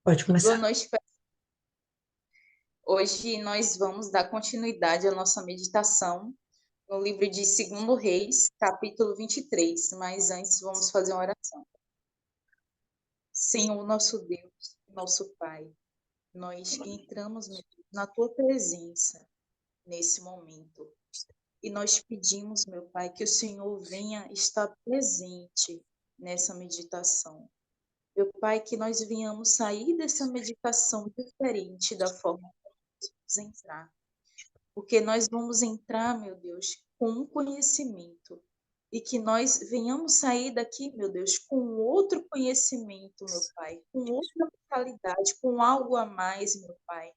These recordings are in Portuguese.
Pode Boa começar. noite. Hoje nós vamos dar continuidade à nossa meditação no livro de Segundo Reis, capítulo 23. Mas antes vamos fazer uma oração. Senhor, nosso Deus, nosso Pai, nós entramos, meu Deus, na tua presença nesse momento. E nós pedimos, meu Pai, que o Senhor venha estar presente nessa meditação. Meu Pai, que nós venhamos sair dessa meditação diferente da forma como vamos entrar. Porque nós vamos entrar, meu Deus, com um conhecimento e que nós venhamos sair daqui, meu Deus, com outro conhecimento, meu Pai, com outra mentalidade, com algo a mais, meu Pai.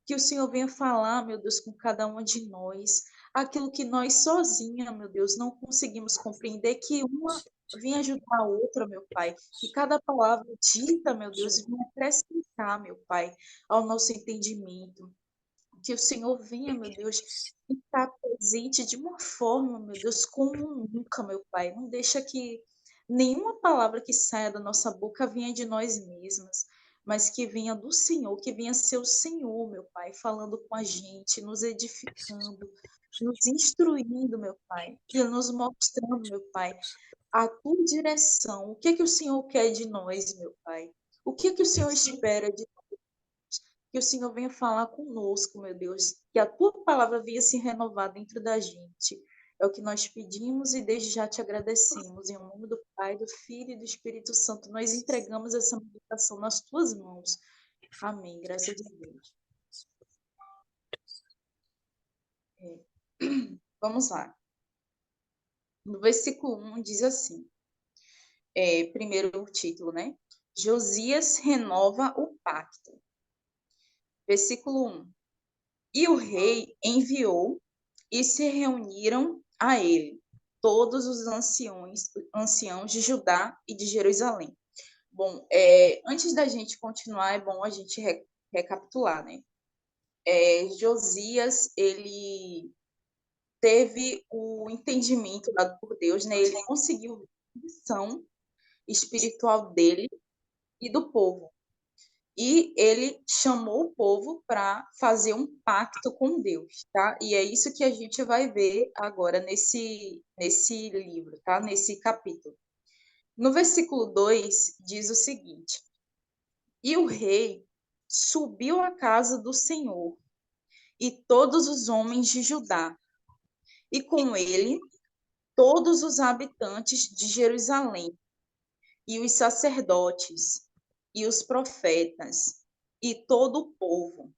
Que o Senhor venha falar, meu Deus, com cada uma de nós, aquilo que nós sozinha, meu Deus, não conseguimos compreender, que uma venha ajudar a outra, meu Pai, que cada palavra dita, meu Deus, venha acrescentar, meu Pai, ao nosso entendimento. Que o Senhor venha, meu Deus, estar presente de uma forma, meu Deus, como nunca, meu Pai. Não deixa que nenhuma palavra que saia da nossa boca venha de nós mesmas, mas que venha do Senhor, que venha ser o Senhor, meu Pai, falando com a gente, nos edificando, nos instruindo, meu Pai, e nos mostrando, meu Pai, a tua direção. O que é que o Senhor quer de nós, meu Pai? O que é que o Senhor espera de que o Senhor venha falar conosco, meu Deus, que a tua palavra venha se renovar dentro da gente. É o que nós pedimos e desde já te agradecemos. Em nome do Pai, do Filho e do Espírito Santo, nós entregamos essa meditação nas tuas mãos. Amém. Graças a Deus. É. Vamos lá. No versículo 1 diz assim, primeiro o título, né? Josias renova o pacto. Versículo 1. E o rei enviou e se reuniram a ele todos os anciãos de Judá e de Jerusalém. Bom, antes da gente continuar, é bom a gente recapitular, né? Josias, ele teve o entendimento dado por Deus, né? Ele conseguiu a visão espiritual dele e do povo. E ele chamou o povo para fazer um pacto com Deus, tá? E é isso que a gente vai ver agora nesse livro, tá? Nesse capítulo. No versículo 2 diz o seguinte: E o rei subiu à casa do Senhor, e todos os homens de Judá, e com ele todos os habitantes de Jerusalém, e os sacerdotes, e os profetas, e todo o povo,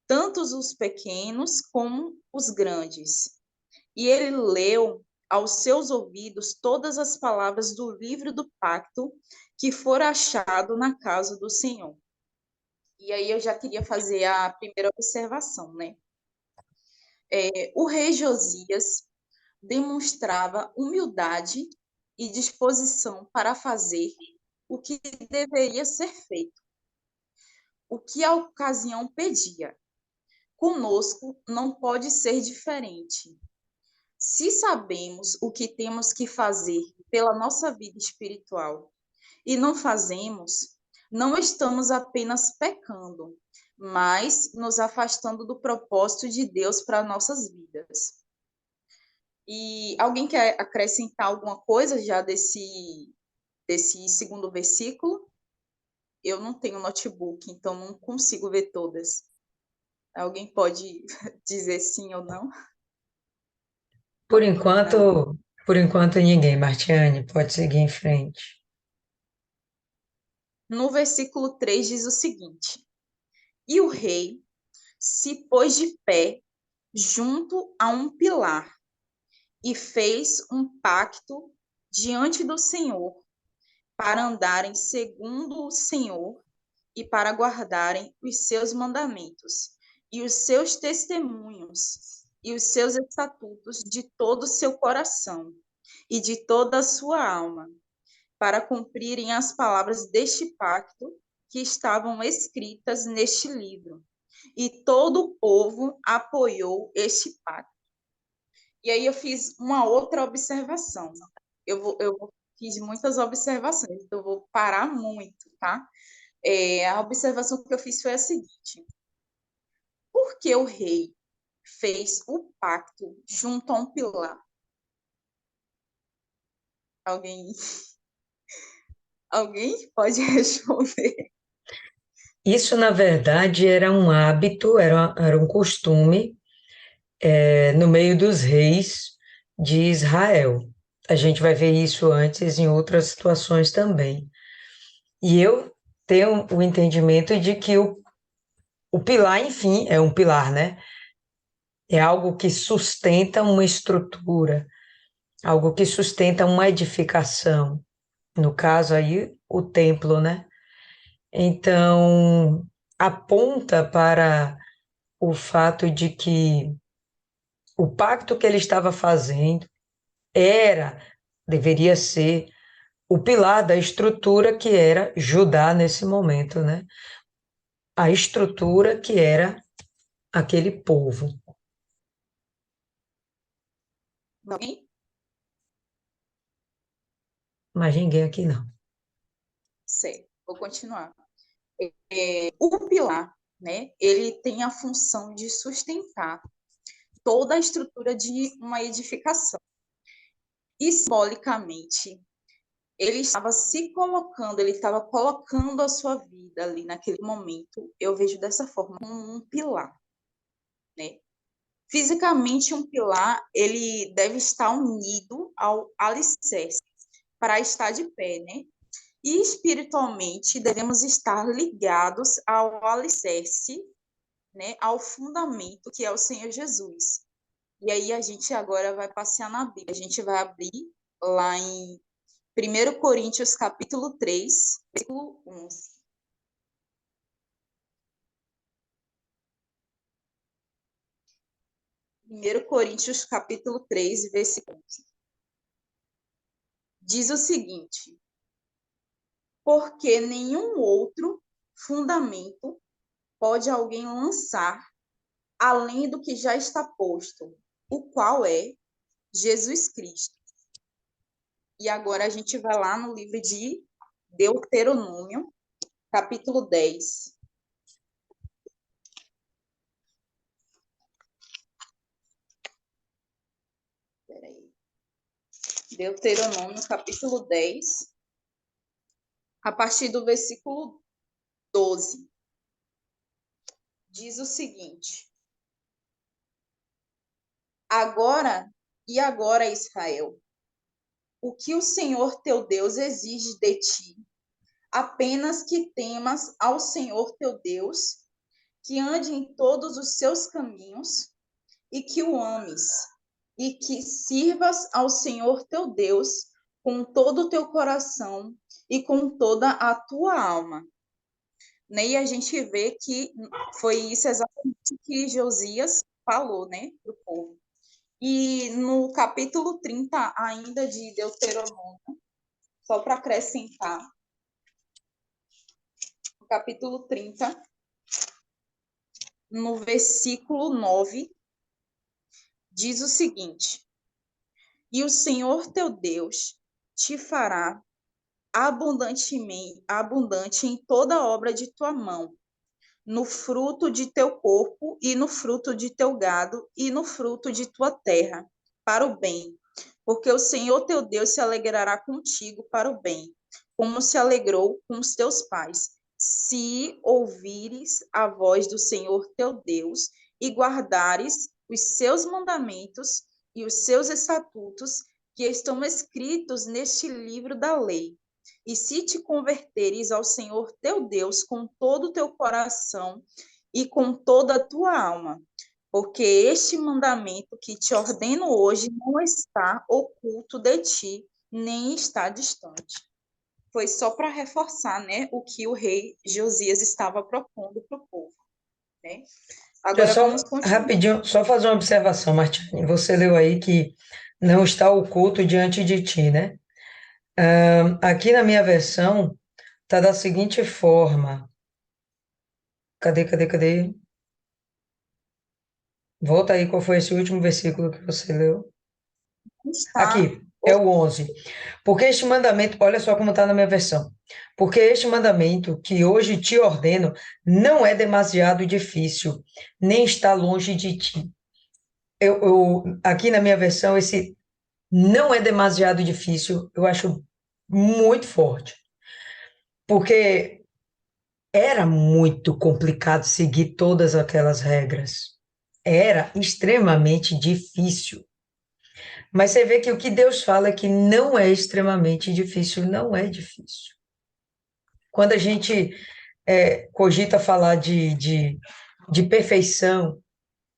tantos os pequenos como os grandes. E ele leu aos seus ouvidos todas as palavras do livro do pacto que fora achado na casa do Senhor. E aí eu já queria fazer a primeira observação, né? O rei Josias demonstrava humildade e disposição para fazer o que deveria ser feito, o que a ocasião pedia. Conosco não pode ser diferente. Se sabemos o que temos que fazer pela nossa vida espiritual e não fazemos, não estamos apenas pecando, mas nos afastando do propósito de Deus para nossas vidas. E alguém quer acrescentar alguma coisa já desse segundo versículo? Eu não tenho notebook, então não consigo ver todas. Alguém pode dizer sim ou não? Por Não? enquanto, por enquanto ninguém, Martiane, pode seguir em frente. No versículo 3 diz o seguinte: E o rei se pôs de pé junto a um pilar e fez um pacto diante do Senhor para andarem segundo o Senhor e para guardarem os seus mandamentos e os seus testemunhos e os seus estatutos de todo o seu coração e de toda a sua alma, para cumprirem as palavras deste pacto que estavam escritas neste livro. E todo o povo apoiou este pacto. E aí eu fiz uma outra observação. Eu fiz muitas observações, então eu vou parar muito, tá? A observação que eu fiz foi a seguinte: por que o rei fez o pacto junto a um pilar? Alguém, alguém pode responder? Isso, na verdade, era um hábito, era um costume, no meio dos reis de Israel. A gente vai ver isso antes em outras situações também. E eu tenho o entendimento de que o pilar, enfim, é um pilar, né? É algo que sustenta uma estrutura, algo que sustenta uma edificação. No caso aí, o templo, né? Então, aponta para o fato de que o pacto que ele estava fazendo era, deveria ser, o pilar da estrutura que era Judá nesse momento, né? A estrutura que era aquele povo. Alguém? Mas ninguém aqui não. Certo, vou continuar. O pilar, né, ele tem a função de sustentar toda a estrutura de uma edificação. E simbolicamente, ele estava se colocando, ele estava colocando a sua vida ali naquele momento. Eu vejo dessa forma, como um pilar, né? Fisicamente, um pilar, ele deve estar unido ao alicerce para estar de pé, né? E espiritualmente, devemos estar ligados ao alicerce, né? Ao fundamento que é o Senhor Jesus. E aí a gente agora vai passear na Bíblia. A gente vai abrir lá em 1 Coríntios capítulo 3, versículo 11. 1 Coríntios capítulo 3, versículo 11. Diz o seguinte: porque nenhum outro fundamento pode alguém lançar além do que já está posto, o qual é Jesus Cristo. E agora a gente vai lá no livro de Deuteronômio, capítulo 10. Peraí. Deuteronômio, capítulo 10, a partir do versículo 12. Diz o seguinte: agora, Israel, o que o Senhor teu Deus exige de ti, apenas que temas ao Senhor teu Deus, que ande em todos os seus caminhos e que o ames, e que sirvas ao Senhor teu Deus com todo o teu coração e com toda a tua alma. Né? E a gente vê que foi isso exatamente que Josias falou, né, para o povo. E no capítulo 30, ainda de Deuteronômio, só para acrescentar, no capítulo 30, no versículo 9, diz o seguinte: e o Senhor teu Deus te fará abundantemente, abundante em toda obra de tua mão, no fruto de teu corpo e no fruto de teu gado e no fruto de tua terra, para o bem. Porque o Senhor teu Deus se alegrará contigo para o bem, como se alegrou com os teus pais, se ouvires a voz do Senhor teu Deus e guardares os seus mandamentos e os seus estatutos que estão escritos neste livro da lei. E se te converteres ao Senhor teu Deus com todo o teu coração e com toda a tua alma, porque este mandamento que te ordeno hoje não está oculto de ti, nem está distante. Foi só para reforçar, né, o que o rei Josias estava propondo para o povo, né? Deixa Agora eu vamos só, continuar. rapidinho, só fazer uma observação, Martine. Você leu aí que não está oculto diante de ti, né? Aqui na minha versão, está da seguinte forma. Cadê? Volta aí, qual foi esse último versículo que você leu? Está Aqui. É o 11. Porque este mandamento, olha só como está na minha versão. Porque este mandamento que hoje te ordeno não é demasiado difícil, nem está longe de ti. Aqui na minha versão, esse não é demasiado difícil, eu acho muito forte. Porque era muito complicado seguir todas aquelas regras. Era extremamente difícil. Mas você vê que o que Deus fala é que não é extremamente difícil, não é difícil. Quando a gente cogita falar de perfeição,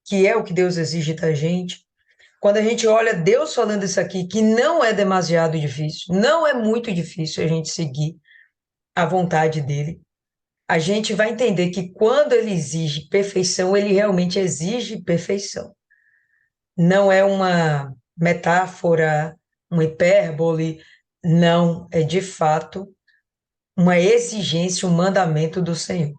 que é o que Deus exige da gente, quando a gente olha Deus falando isso aqui, que não é demasiado difícil, não é muito difícil a gente seguir a vontade dele, a gente vai entender que quando ele exige perfeição, ele realmente exige perfeição. Não é uma metáfora, uma hipérbole, não, é de fato uma exigência, um mandamento do Senhor.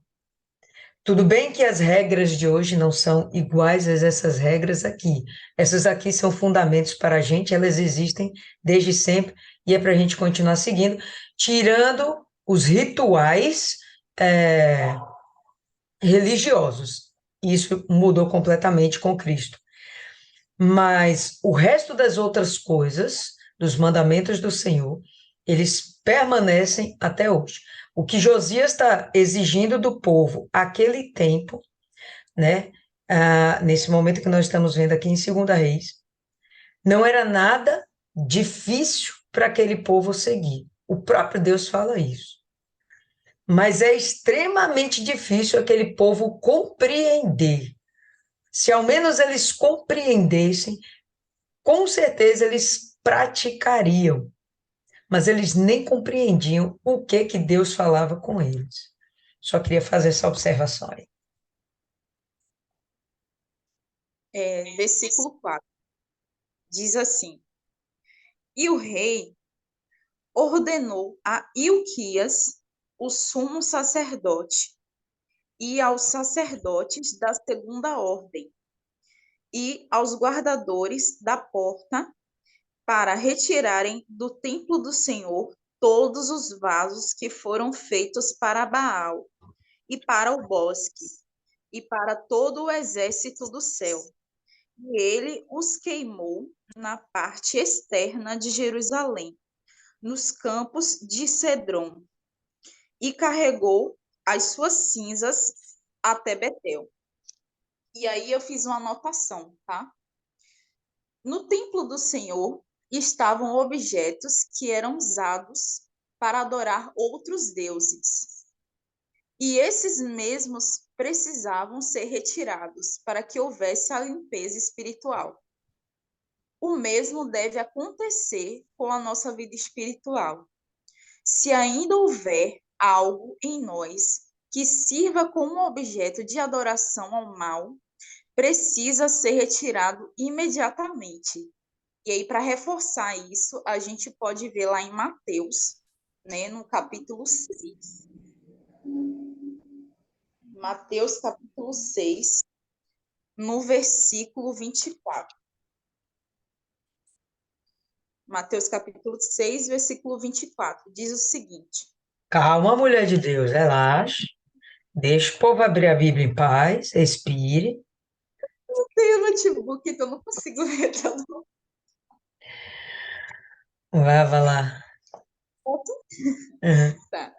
Tudo bem que as regras de hoje não são iguais a essas regras aqui. Essas aqui são fundamentos para a gente, elas existem desde sempre e é para a gente continuar seguindo, tirando os rituais é, religiosos. Isso mudou completamente com Cristo. Mas o resto das outras coisas, dos mandamentos do Senhor, eles permanecem até hoje. O que Josias está exigindo do povo aquele tempo, né? Nesse momento que nós estamos vendo aqui em Segunda Reis, não era nada difícil para aquele povo seguir. O próprio Deus fala isso. Mas é extremamente difícil aquele povo compreender. Se ao menos eles compreendessem, com certeza eles praticariam, mas eles nem compreendiam o que que Deus falava com eles. Só queria fazer essa observação aí. Versículo 4 diz assim: E o rei ordenou a Ilquias, o sumo sacerdote, e aos sacerdotes da segunda ordem, e aos guardadores da porta, para retirarem do templo do Senhor todos os vasos que foram feitos para Baal, e para o bosque, e para todo o exército do céu. E ele os queimou na parte externa de Jerusalém, nos campos de Cedron, e carregou as suas cinzas até Betel. E aí eu fiz uma anotação, tá? No templo do Senhor estavam objetos que eram usados para adorar outros deuses. E esses mesmos precisavam ser retirados para que houvesse a limpeza espiritual. O mesmo deve acontecer com a nossa vida espiritual. Se ainda houver algo em nós que sirva como objeto de adoração ao mal, precisa ser retirado imediatamente. E aí, para reforçar isso, a gente pode ver lá em Mateus, né, no capítulo 6. Mateus, capítulo 6, no versículo 24. Mateus, capítulo 6, versículo 24, diz o seguinte: Calma, mulher de Deus, relaxe. Deixa o povo abrir a Bíblia em paz, respire. tem o notebook, então eu não consigo ler todo. Vai lá. Uhum. Tá.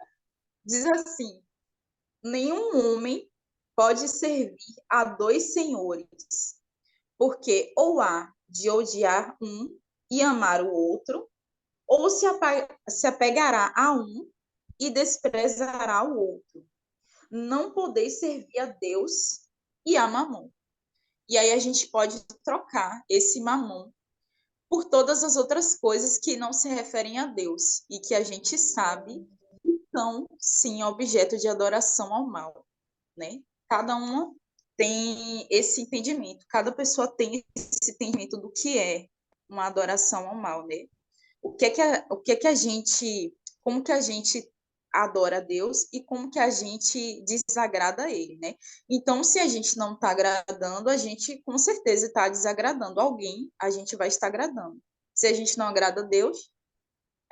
Diz assim: nenhum homem pode servir a dois senhores, porque ou há de odiar um e amar o outro, ou se apegará a um e desprezará o outro. Não podeis servir a Deus e a Mamon. E aí a gente pode trocar esse Mamon por todas as outras coisas que não se referem a Deus e que a gente sabe que são, sim, objeto de adoração ao mal, né? Cada uma tem esse entendimento, cada pessoa tem esse entendimento do que é uma adoração ao mal, né? O que é que a gente, como que a gente adora a Deus e como que a gente desagrada a Ele, né? Então, se a gente não está agradando, a gente com certeza está desagradando alguém, a gente vai estar agradando. Se a gente não agrada a Deus,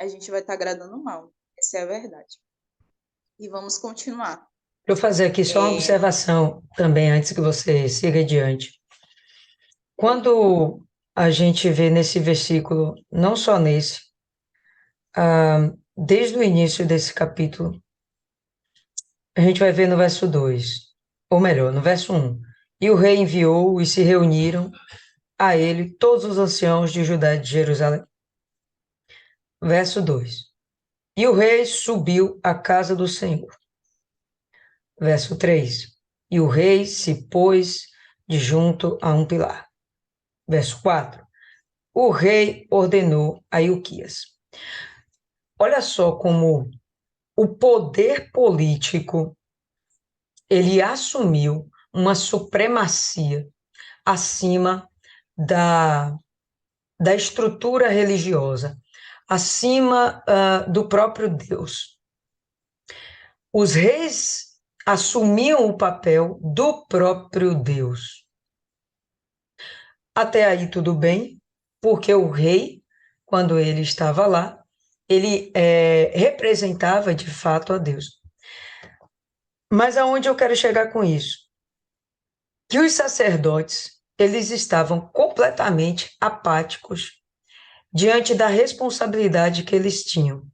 a gente vai estar agradando o mal. Essa é a verdade. E vamos continuar. Deixa eu fazer aqui só uma observação também, antes que você siga adiante. Quando a gente vê nesse versículo, não só nesse, desde o início desse capítulo, a gente vai ver no verso 2, ou melhor, no verso 1. E o rei enviou e se reuniram a ele todos os anciãos de Judá e de Jerusalém. Verso 2. E o rei subiu à casa do Senhor. Verso 3. E o rei se pôs de junto a um pilar. Verso 4. O rei ordenou a Ilquias. Olha só como o poder político, ele assumiu uma supremacia acima da estrutura religiosa, acima do próprio Deus. Os reis assumiam o papel do próprio Deus. Até aí tudo bem, porque o rei, quando ele estava lá, ele representava de fato a Deus. Mas aonde eu quero chegar com isso? Que os sacerdotes, eles estavam completamente apáticos diante da responsabilidade que eles tinham.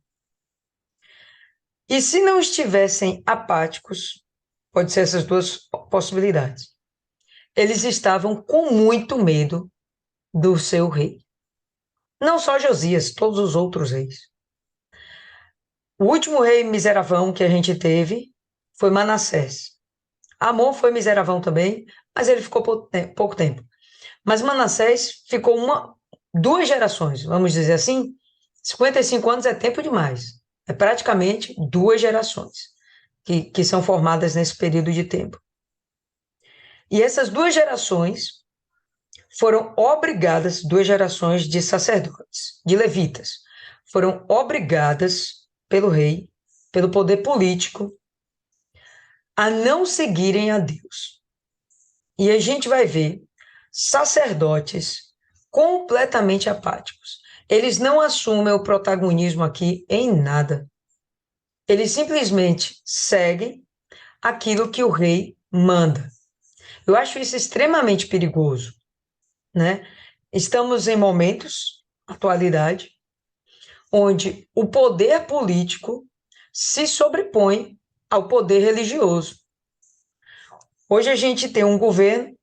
E se não estivessem apáticos, pode ser essas duas possibilidades. Eles estavam com muito medo do seu rei. Não só Josias, todos os outros reis. O último rei miseravão que a gente teve foi Manassés. Amon foi miseravão também, mas ele ficou pouco tempo. Mas Manassés ficou 2 gerações, vamos dizer assim. 55 anos é tempo demais. É praticamente 2 gerações que são formadas nesse período de tempo. E essas 2 gerações foram obrigadas, 2 gerações de sacerdotes, de levitas, foram obrigadas pelo rei, pelo poder político, a não seguirem a Deus. E a gente vai ver sacerdotes completamente apáticos. Eles não assumem o protagonismo aqui em nada. Eles simplesmente seguem aquilo que o rei manda. Eu acho isso extremamente perigoso, né? Estamos em momentos, atualidade, onde o poder político se sobrepõe ao poder religioso. Hoje a gente tem um governo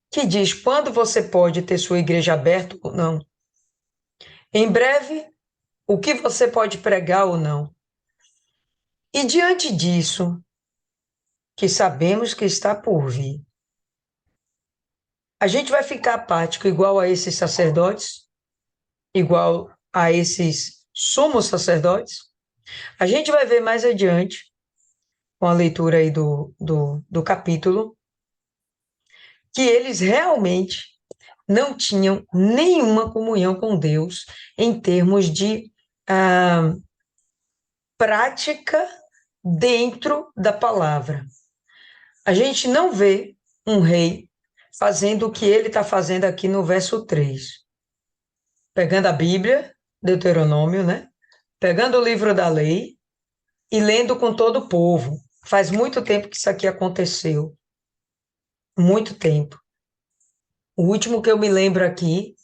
que diz quando você pode ter sua igreja aberta ou não. Em breve, o que você pode pregar ou não. E diante disso, que sabemos que está por vir, a gente vai ficar apático igual a esses sacerdotes, igual a esses sumos sacerdotes. A gente vai ver mais adiante, com a leitura aí do capítulo, que eles realmente não tinham nenhuma comunhão com Deus em termos de prática dentro da palavra. A gente não vê um rei fazendo o que ele está fazendo aqui no verso 3. Pegando a Bíblia, Deuteronômio, né? Pegando o livro da lei e lendo com todo o povo. Faz muito tempo que isso aqui aconteceu. Muito tempo. O último que eu me lembro aqui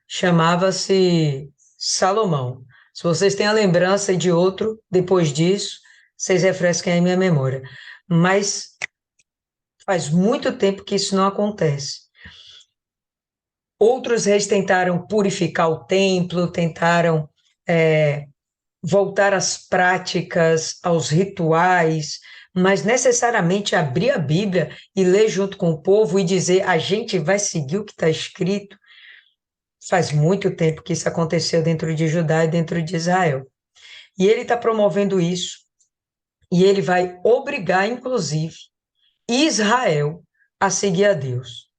chamava-se Salomão. Se vocês têm a lembrança de outro, depois disso, vocês refresquem aí minha memória. Mas faz muito tempo que isso não acontece. Outros reis tentaram purificar o templo, tentaram voltar às práticas, aos rituais, mas necessariamente abrir a Bíblia e ler junto com o povo e dizer a gente vai seguir o que está escrito. Faz muito tempo que isso aconteceu dentro de Judá e dentro de Israel. E ele está promovendo isso, e ele vai obrigar, inclusive, Israel a seguir a Deus.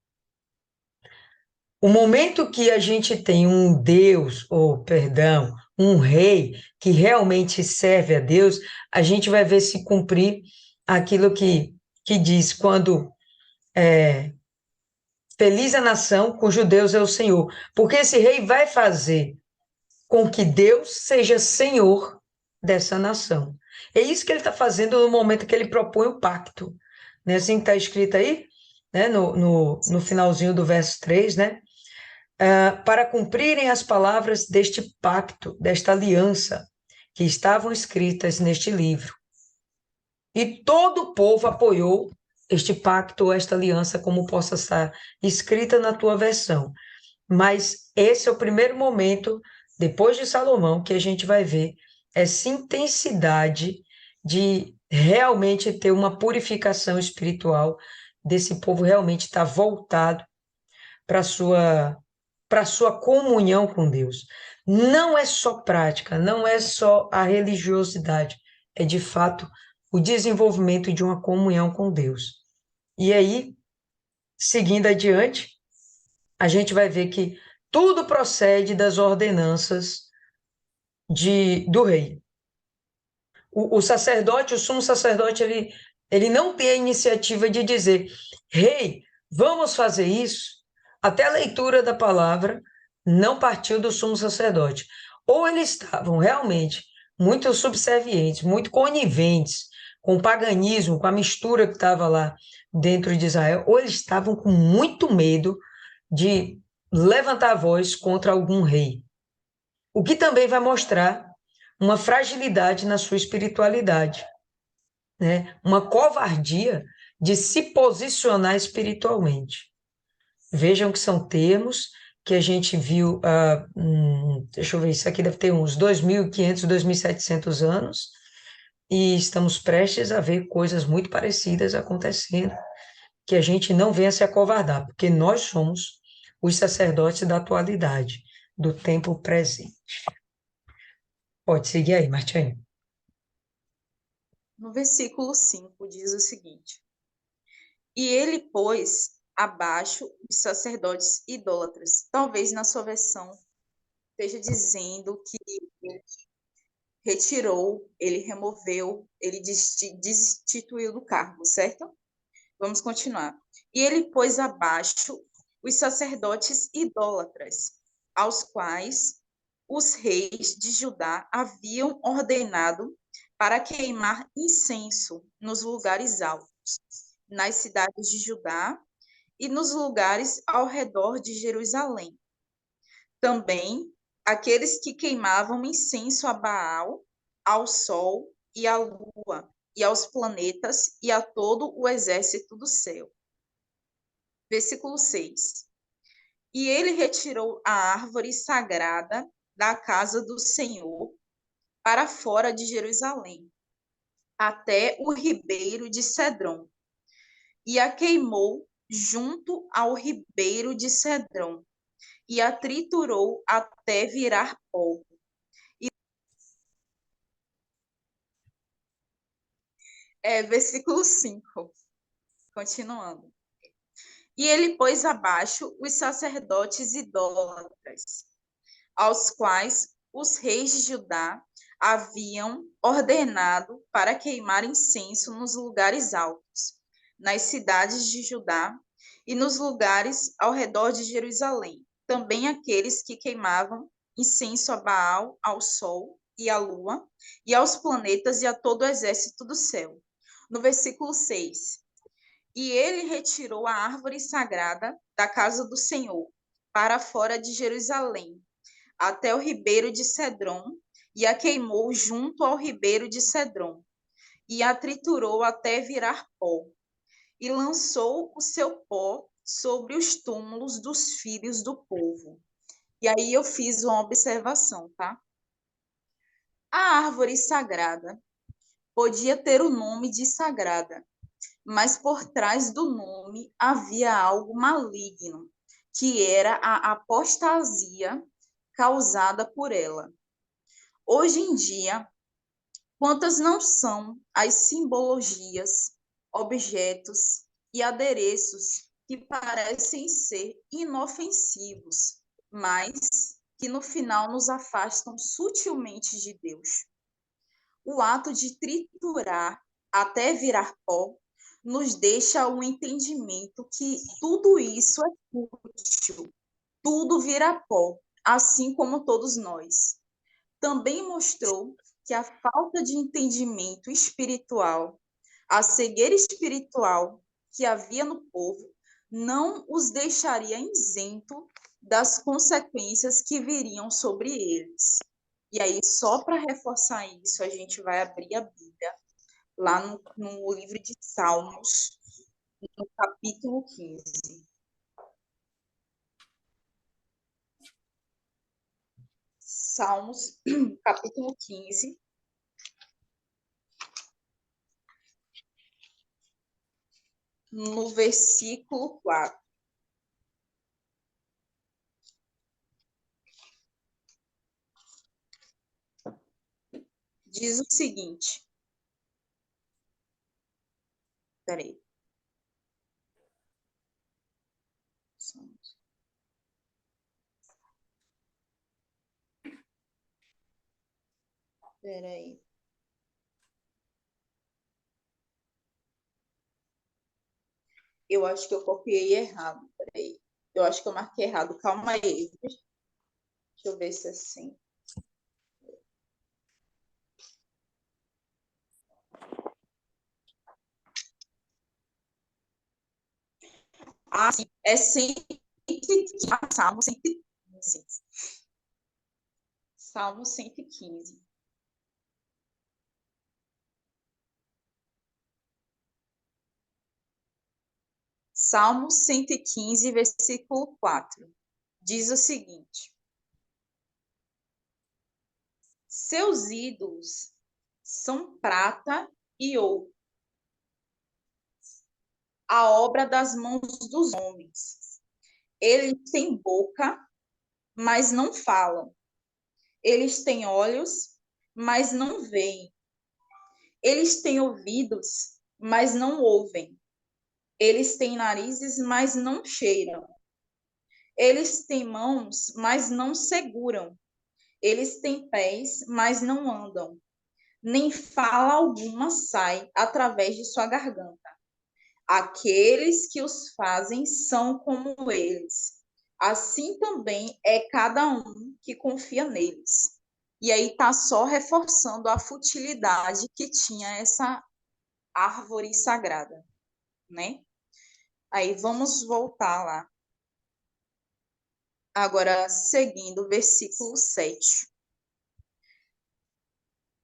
O momento que a gente tem um Deus, ou perdão, um rei que realmente serve a Deus, a gente vai ver se cumprir aquilo que diz quando Feliz a nação cujo Deus é o Senhor, porque esse rei vai fazer com que Deus seja Senhor dessa nação. É isso que ele está fazendo no momento que ele propõe o pacto. Né? Assim que está escrito aí, né? no finalzinho do verso 3, né? Para cumprirem as palavras deste pacto, desta aliança, que estavam escritas neste livro. E todo o povo apoiou este pacto, esta aliança, como possa estar escrita na tua versão. Mas esse é o primeiro momento, depois de Salomão, que a gente vai ver essa intensidade de realmente ter uma purificação espiritual, desse povo realmente estar voltado para a sua comunhão com Deus. Não é só prática, não é só a religiosidade, é de fato o desenvolvimento de uma comunhão com Deus. E aí, seguindo adiante, a gente vai ver que tudo procede das ordenanças do rei. O sacerdote, o sumo sacerdote, ele não tem a iniciativa de dizer, rei, vamos fazer isso. Até a leitura da palavra não partiu do sumo sacerdote. Ou eles estavam realmente muito subservientes, muito coniventes com o paganismo, com a mistura que estava lá dentro de Israel, ou eles estavam com muito medo de levantar a voz contra algum rei. O que também vai mostrar uma fragilidade na sua espiritualidade, né? Uma covardia de se posicionar espiritualmente. Vejam que são termos que a gente viu, deixa eu ver, isso aqui deve ter uns 2.500, 2.700 anos, e estamos prestes a ver coisas muito parecidas acontecendo, que a gente não venha se acovardar, porque nós somos os sacerdotes da atualidade, do tempo presente. Pode seguir aí, Martinho. No versículo 5 diz o seguinte: E ele pôs abaixo os sacerdotes idólatras. Talvez na sua versão esteja dizendo que ele retirou, ele removeu, ele destituiu do cargo, certo? Vamos continuar. E ele pôs abaixo os sacerdotes idólatras, aos quais os reis de Judá haviam ordenado para queimar incenso nos lugares altos, nas cidades de Judá e nos lugares ao redor de Jerusalém. Também aqueles que queimavam incenso a Baal, ao sol e à lua, e aos planetas e a todo o exército do céu. Versículo 6. E ele retirou a árvore sagrada da casa do Senhor para fora de Jerusalém, até o ribeiro de Cedron, e a queimou junto ao ribeiro de Cedron, e a triturou até virar pó. Versículo 5, continuando. E ele pôs abaixo os sacerdotes idólatras, aos quais os reis de Judá haviam ordenado para queimar incenso nos lugares altos, nas cidades de Judá e nos lugares ao redor de Jerusalém. Também aqueles que queimavam incenso a Baal, ao sol e à lua, e aos planetas e a todo o exército do céu. No versículo 6. E ele retirou a árvore sagrada da casa do Senhor para fora de Jerusalém, até o ribeiro de Cedron, e a queimou junto ao ribeiro de Cedron, e a triturou até virar pó, e lançou o seu pó sobre os túmulos dos filhos do povo. E aí eu fiz uma observação, tá? A árvore sagrada podia ter o nome de sagrada, mas por trás do nome havia algo maligno, que era a apostasia causada por ela. Hoje em dia, quantas não são as simbologias, objetos e adereços que parecem ser inofensivos, mas que no final nos afastam sutilmente de Deus. O ato de triturar até virar pó nos deixa o entendimento que tudo isso é fútil, tudo vira pó, assim como todos nós. Também mostrou que a falta de entendimento espiritual, a cegueira espiritual que havia no povo, não os deixaria isento das consequências que viriam sobre eles. E aí, só para reforçar isso, a gente vai abrir a Bíblia, lá no livro de Salmos, no capítulo 15. Salmos, capítulo 15, no versículo 4. Diz o seguinte. Peraí. Peraí. Eu acho que eu copiei errado. Peraí. Eu acho que eu marquei errado. Calma aí. Deixa eu ver se é assim. Ah, sim. É 115. Salmo 115. Salmo 115. Salmo 115, versículo 4. Diz o seguinte: seus ídolos são prata e ouro, a obra das mãos dos homens. Eles têm boca, mas não falam. Eles têm olhos, mas não veem. Eles têm ouvidos, mas não ouvem. Eles têm narizes, mas não cheiram. Eles têm mãos, mas não seguram. Eles têm pés, mas não andam. Nem fala alguma sai através de sua garganta. Aqueles que os fazem são como eles. Assim também é cada um que confia neles. E aí está só reforçando a futilidade que tinha essa árvore sagrada, né? Aí vamos voltar lá. Agora, seguindo o versículo 7.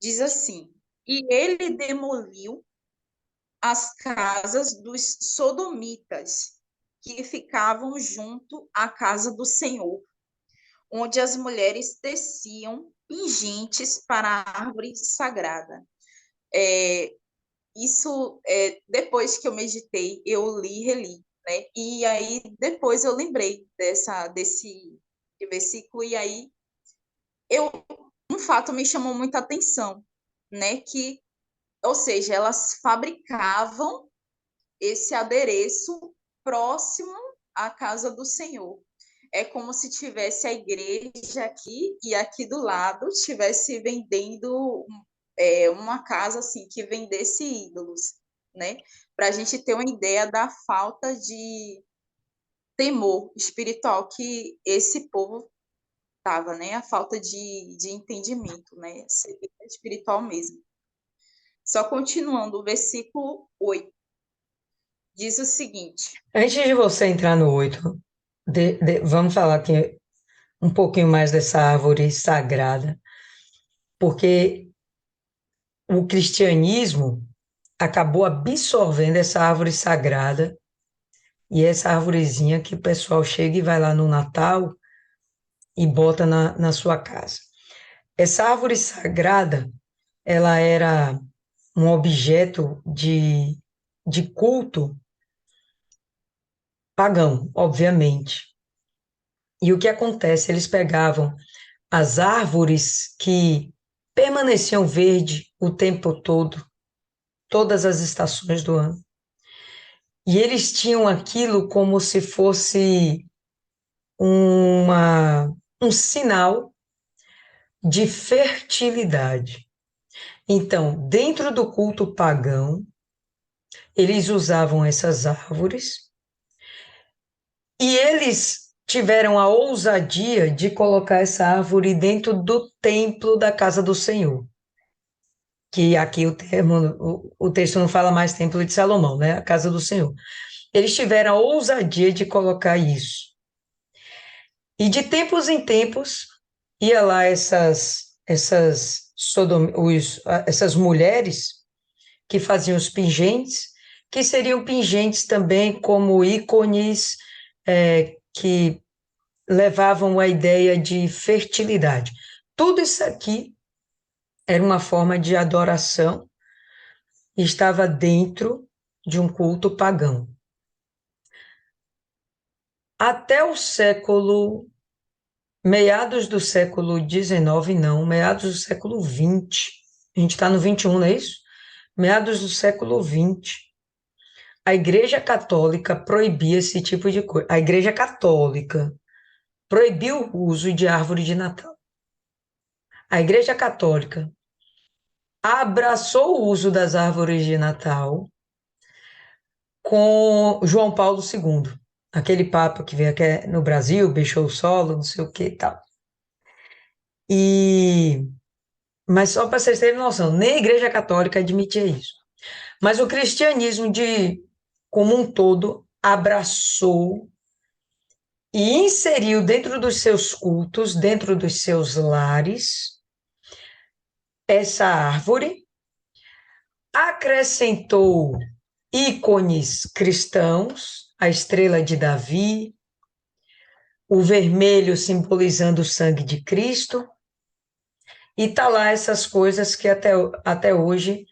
Diz assim: e ele demoliu as casas dos sodomitas que ficavam junto à casa do Senhor, onde as mulheres teciam pingentes para a árvore sagrada. Isso, depois que eu meditei, eu li e reli, né? E aí, depois eu lembrei desse versículo, e aí, um fato me chamou muita atenção, né? Que, ou seja, elas fabricavam esse adereço próximo à casa do Senhor. É como se tivesse a igreja aqui e aqui do lado estivesse vendendo uma casa assim que vendesse ídolos, né? Para a gente ter uma ideia da falta de temor espiritual que esse povo estava, né? A falta de entendimento, né? Espiritual mesmo. Só continuando, o versículo 8 diz o seguinte. Antes de você entrar no 8, vamos falar aqui um pouquinho mais dessa árvore sagrada, porque o cristianismo acabou absorvendo essa árvore sagrada e essa árvorezinha que o pessoal chega e vai lá no Natal e bota na sua casa. Essa árvore sagrada, ela era um objeto de culto pagão, obviamente. E o que acontece? Eles pegavam as árvores que permaneciam verde o tempo todo, todas as estações do ano. E eles tinham aquilo como se fosse um sinal de fertilidade. Então, dentro do culto pagão, eles usavam essas árvores e eles tiveram a ousadia de colocar essa árvore dentro do templo da casa do Senhor. Que aqui o texto não fala mais templo de Salomão, né? A casa do Senhor. Eles tiveram a ousadia de colocar isso. E de tempos em tempos, ia lá essas mulheres que faziam os pingentes, que seriam pingentes também como ícones que levavam a ideia de fertilidade. Tudo isso aqui era uma forma de adoração e estava dentro de um culto pagão. Até o meados do século XIX, não, meados do século XX, a gente está no XXI, não é isso? Meados do século XX, a Igreja Católica proibia esse tipo de coisa. A Igreja Católica proibiu o uso de árvore de Natal. A Igreja Católica abraçou o uso das árvores de Natal com João Paulo II, aquele papa que veio aqui no Brasil, beijou o solo, não sei o que e tal. Mas só para vocês terem noção, nem a Igreja Católica admitia isso. Mas o cristianismo como um todo abraçou e inseriu dentro dos seus cultos, dentro dos seus lares, essa árvore, acrescentou ícones cristãos, a estrela de Davi, o vermelho simbolizando o sangue de Cristo, e tá lá essas coisas que até hoje,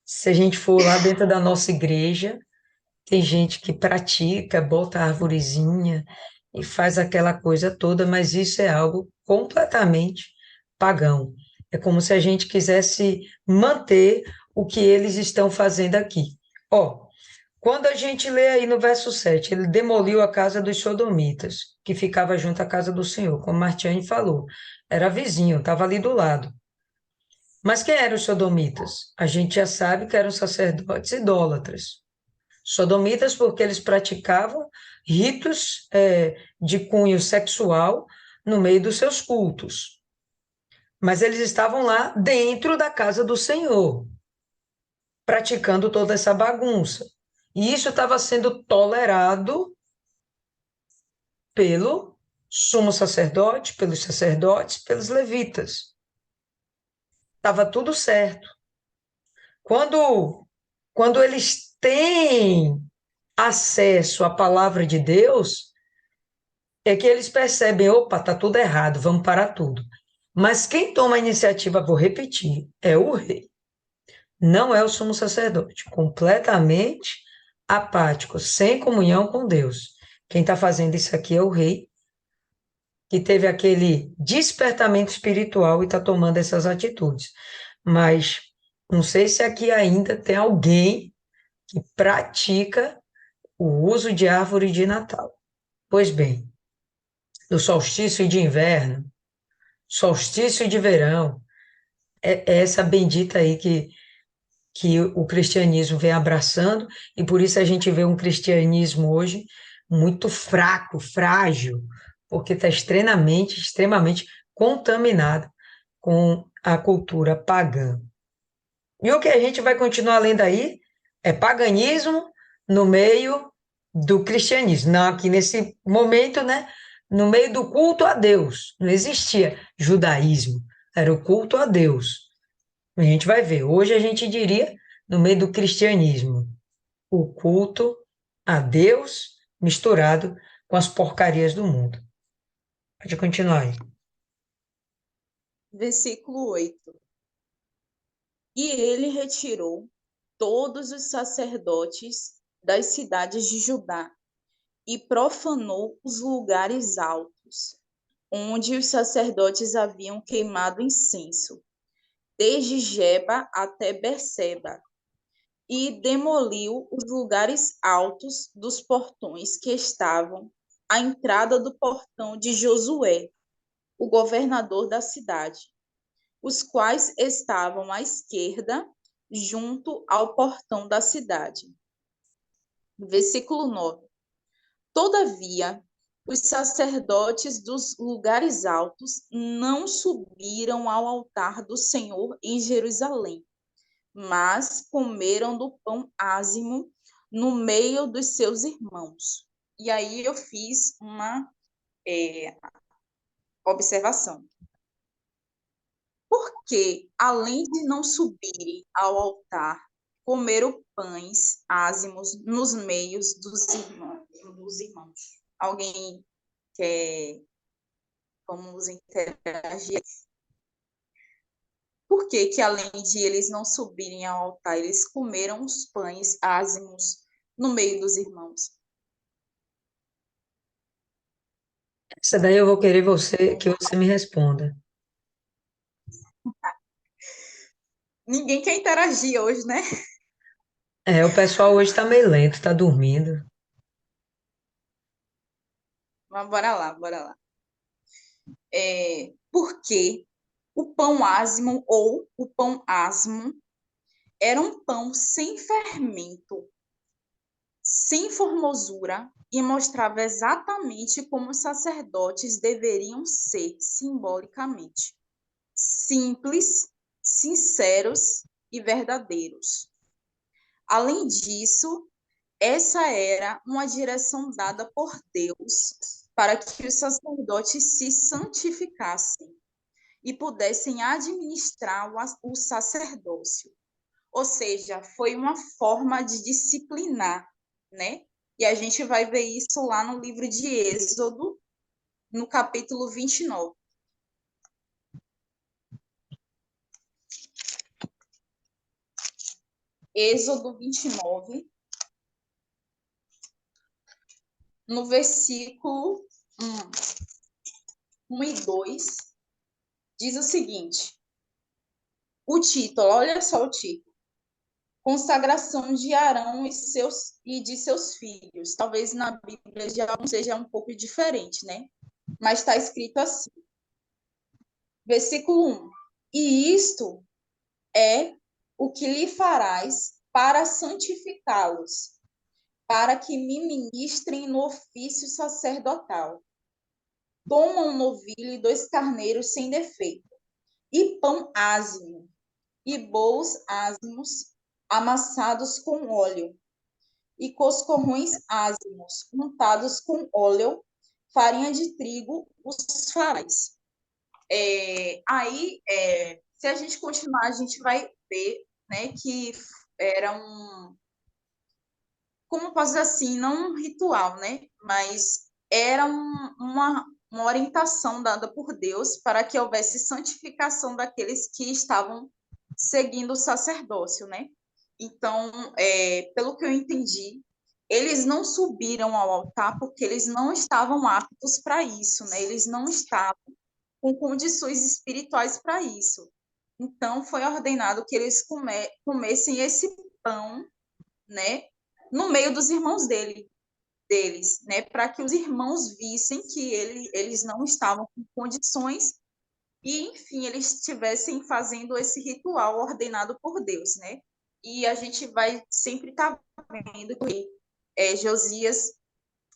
se a gente for lá dentro da nossa igreja, tem gente que pratica, bota a arvorezinha e faz aquela coisa toda, mas isso é algo completamente pagão. É como se a gente quisesse manter o que eles estão fazendo aqui. Ó, quando a gente lê aí no verso 7, ele demoliu a casa dos sodomitas, que ficava junto à casa do Senhor, como Martiane falou. Era vizinho, estava ali do lado. Mas quem eram os sodomitas? A gente já sabe que eram sacerdotes idólatras. Sodomitas porque eles praticavam ritos de cunho sexual no meio dos seus cultos. Mas eles estavam lá dentro da casa do Senhor, praticando toda essa bagunça. E isso estava sendo tolerado pelo sumo sacerdote, pelos sacerdotes, pelos levitas. Estava tudo certo. Quando eles têm acesso à palavra de Deus, é que eles percebem, opa, tá tudo errado, vamos parar tudo. Mas quem toma a iniciativa, vou repetir, é o rei, não é o sumo sacerdote, completamente apático, sem comunhão com Deus. Quem está fazendo isso aqui é o rei, que teve aquele despertamento espiritual e está tomando essas atitudes. Mas não sei se aqui ainda tem alguém que pratica o uso de árvore de Natal. Pois bem, no solstício de inverno, solstício de verão, é essa bendita aí que o cristianismo vem abraçando, e por isso a gente vê um cristianismo hoje muito fraco, frágil, porque está extremamente contaminado com a cultura pagã. E o que a gente vai continuar lendo aí é paganismo no meio do cristianismo. Não, aqui nesse momento, né? No meio do culto a Deus. Não existia judaísmo, era o culto a Deus. A gente vai ver. Hoje a gente diria no meio do cristianismo, o culto a Deus misturado com as porcarias do mundo. Pode continuar aí. Versículo 8. E ele retirou todos os sacerdotes das cidades de Judá e profanou os lugares altos, onde os sacerdotes haviam queimado incenso, desde Geba até Berseba, e demoliu os lugares altos dos portões que estavam à entrada do portão de Josué, o governador da cidade, os quais estavam à esquerda, junto ao portão da cidade. Versículo 9. Todavia, os sacerdotes dos lugares altos não subiram ao altar do Senhor em Jerusalém, mas comeram do pão ázimo no meio dos seus irmãos. E aí eu fiz uma observação. Porque, além de não subirem ao altar, comeram pães ázimos nos meios dos irmãos. Alguém quer, vamos interagir? Por que que, além de eles não subirem ao altar, eles comeram os pães ázimos no meio dos irmãos? Essa daí eu vou querer que você me responda. Ninguém quer interagir hoje, né? É, o pessoal hoje está meio lento, está dormindo. Mas bora lá, bora lá. Porque o pão ázimo ou o pão asmo era um pão sem fermento, sem formosura, e mostrava exatamente como os sacerdotes deveriam ser simbolicamente: simples, sinceros e verdadeiros. Além disso, essa era uma direção dada por Deus para que os sacerdotes se santificassem e pudessem administrar o sacerdócio. Ou seja, foi uma forma de disciplinar, né? E a gente vai ver isso lá no livro de Êxodo, no capítulo 29. Êxodo 29, no versículo 1 e 2, diz o seguinte: o título, olha só o título: consagração de Arão e de seus filhos. Talvez na Bíblia já seja um pouco diferente, né? Mas está escrito assim, versículo 1: e isto é o que lhe farás para santificá-los, para que me ministrem no ofício sacerdotal. Toma um novilho e 2 carneiros sem defeito, e pão ázimo, e bolos ázimos amassados com óleo, e coscorrões ázimos untados com óleo, farinha de trigo os farás. Se a gente continuar, a gente vai ver, né, que era como posso dizer assim, não um ritual, né, mas era uma orientação dada por Deus para que houvesse santificação daqueles que estavam seguindo o sacerdócio, né? Então, pelo que eu entendi, eles não subiram ao altar porque eles não estavam aptos para isso, né? Eles não estavam com condições espirituais para isso. Então, foi ordenado que eles comessem esse pão, né, no meio dos irmãos deles, né, para que os irmãos vissem que eles não estavam com condições e, enfim, eles estivessem fazendo esse ritual ordenado por Deus, né? E a gente vai sempre estar vendo que Josias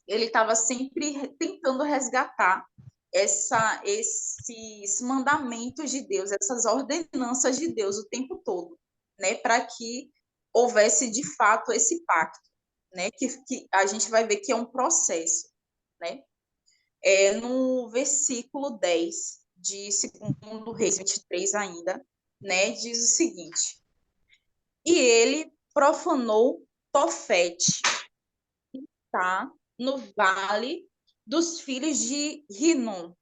ele estava sempre tentando resgatar esses mandamentos de Deus, essas ordenanças de Deus o tempo todo, né, para que houvesse de fato esse pacto, né, que a gente vai ver que é um processo, né? No versículo 10 de 2 Reis 23 ainda, né, diz o seguinte: e ele profanou Tofete, tá? No vale dos filhos de Rinom,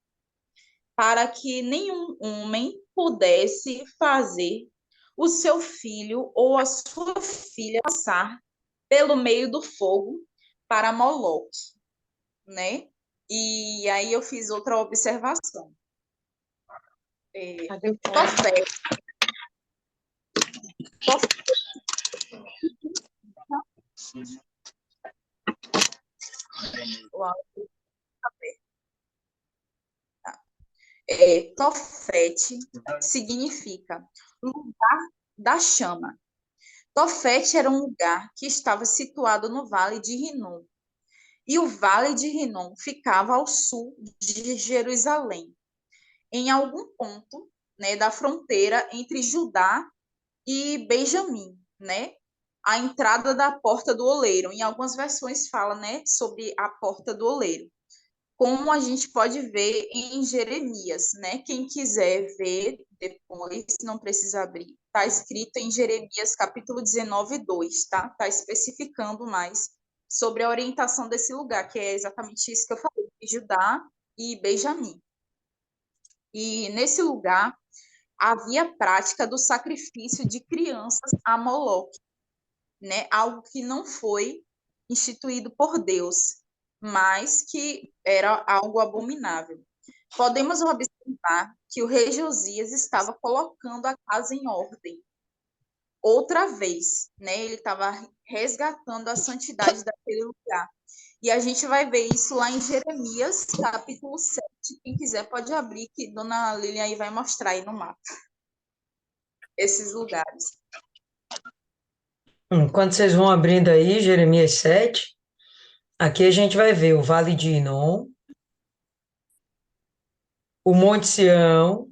para que nenhum homem pudesse fazer o seu filho ou a sua filha passar pelo meio do fogo para Moloque, né? E aí eu fiz outra observação. Tofé, Tofete significa lugar da chama. Tofete era um lugar que estava situado no Vale de Rinom, e o Vale de Rinom ficava ao sul de Jerusalém, em algum ponto, né, da fronteira entre Judá e Benjamim, né? A entrada da Porta do Oleiro. Em algumas versões fala, né, sobre a Porta do Oleiro. Como a gente pode ver em Jeremias, né? Quem quiser ver depois, não precisa abrir. Está escrito em Jeremias capítulo 19, 2, tá? Está especificando mais sobre a orientação desse lugar, que é exatamente isso que eu falei, de Judá e Benjamim. E nesse lugar havia prática do sacrifício de crianças a Moloque, né? Algo que não foi instituído por Deus, mas que era algo abominável. Podemos observar que o rei Josias estava colocando a casa em ordem outra vez, né? Ele estava resgatando a santidade daquele lugar. E a gente vai ver isso lá em Jeremias, capítulo 7. Quem quiser pode abrir, que Dona Lilian aí vai mostrar aí no mapa esses lugares. Enquanto vocês vão abrindo aí, Jeremias 7, aqui a gente vai ver o Vale de Inom, o Monte Sião,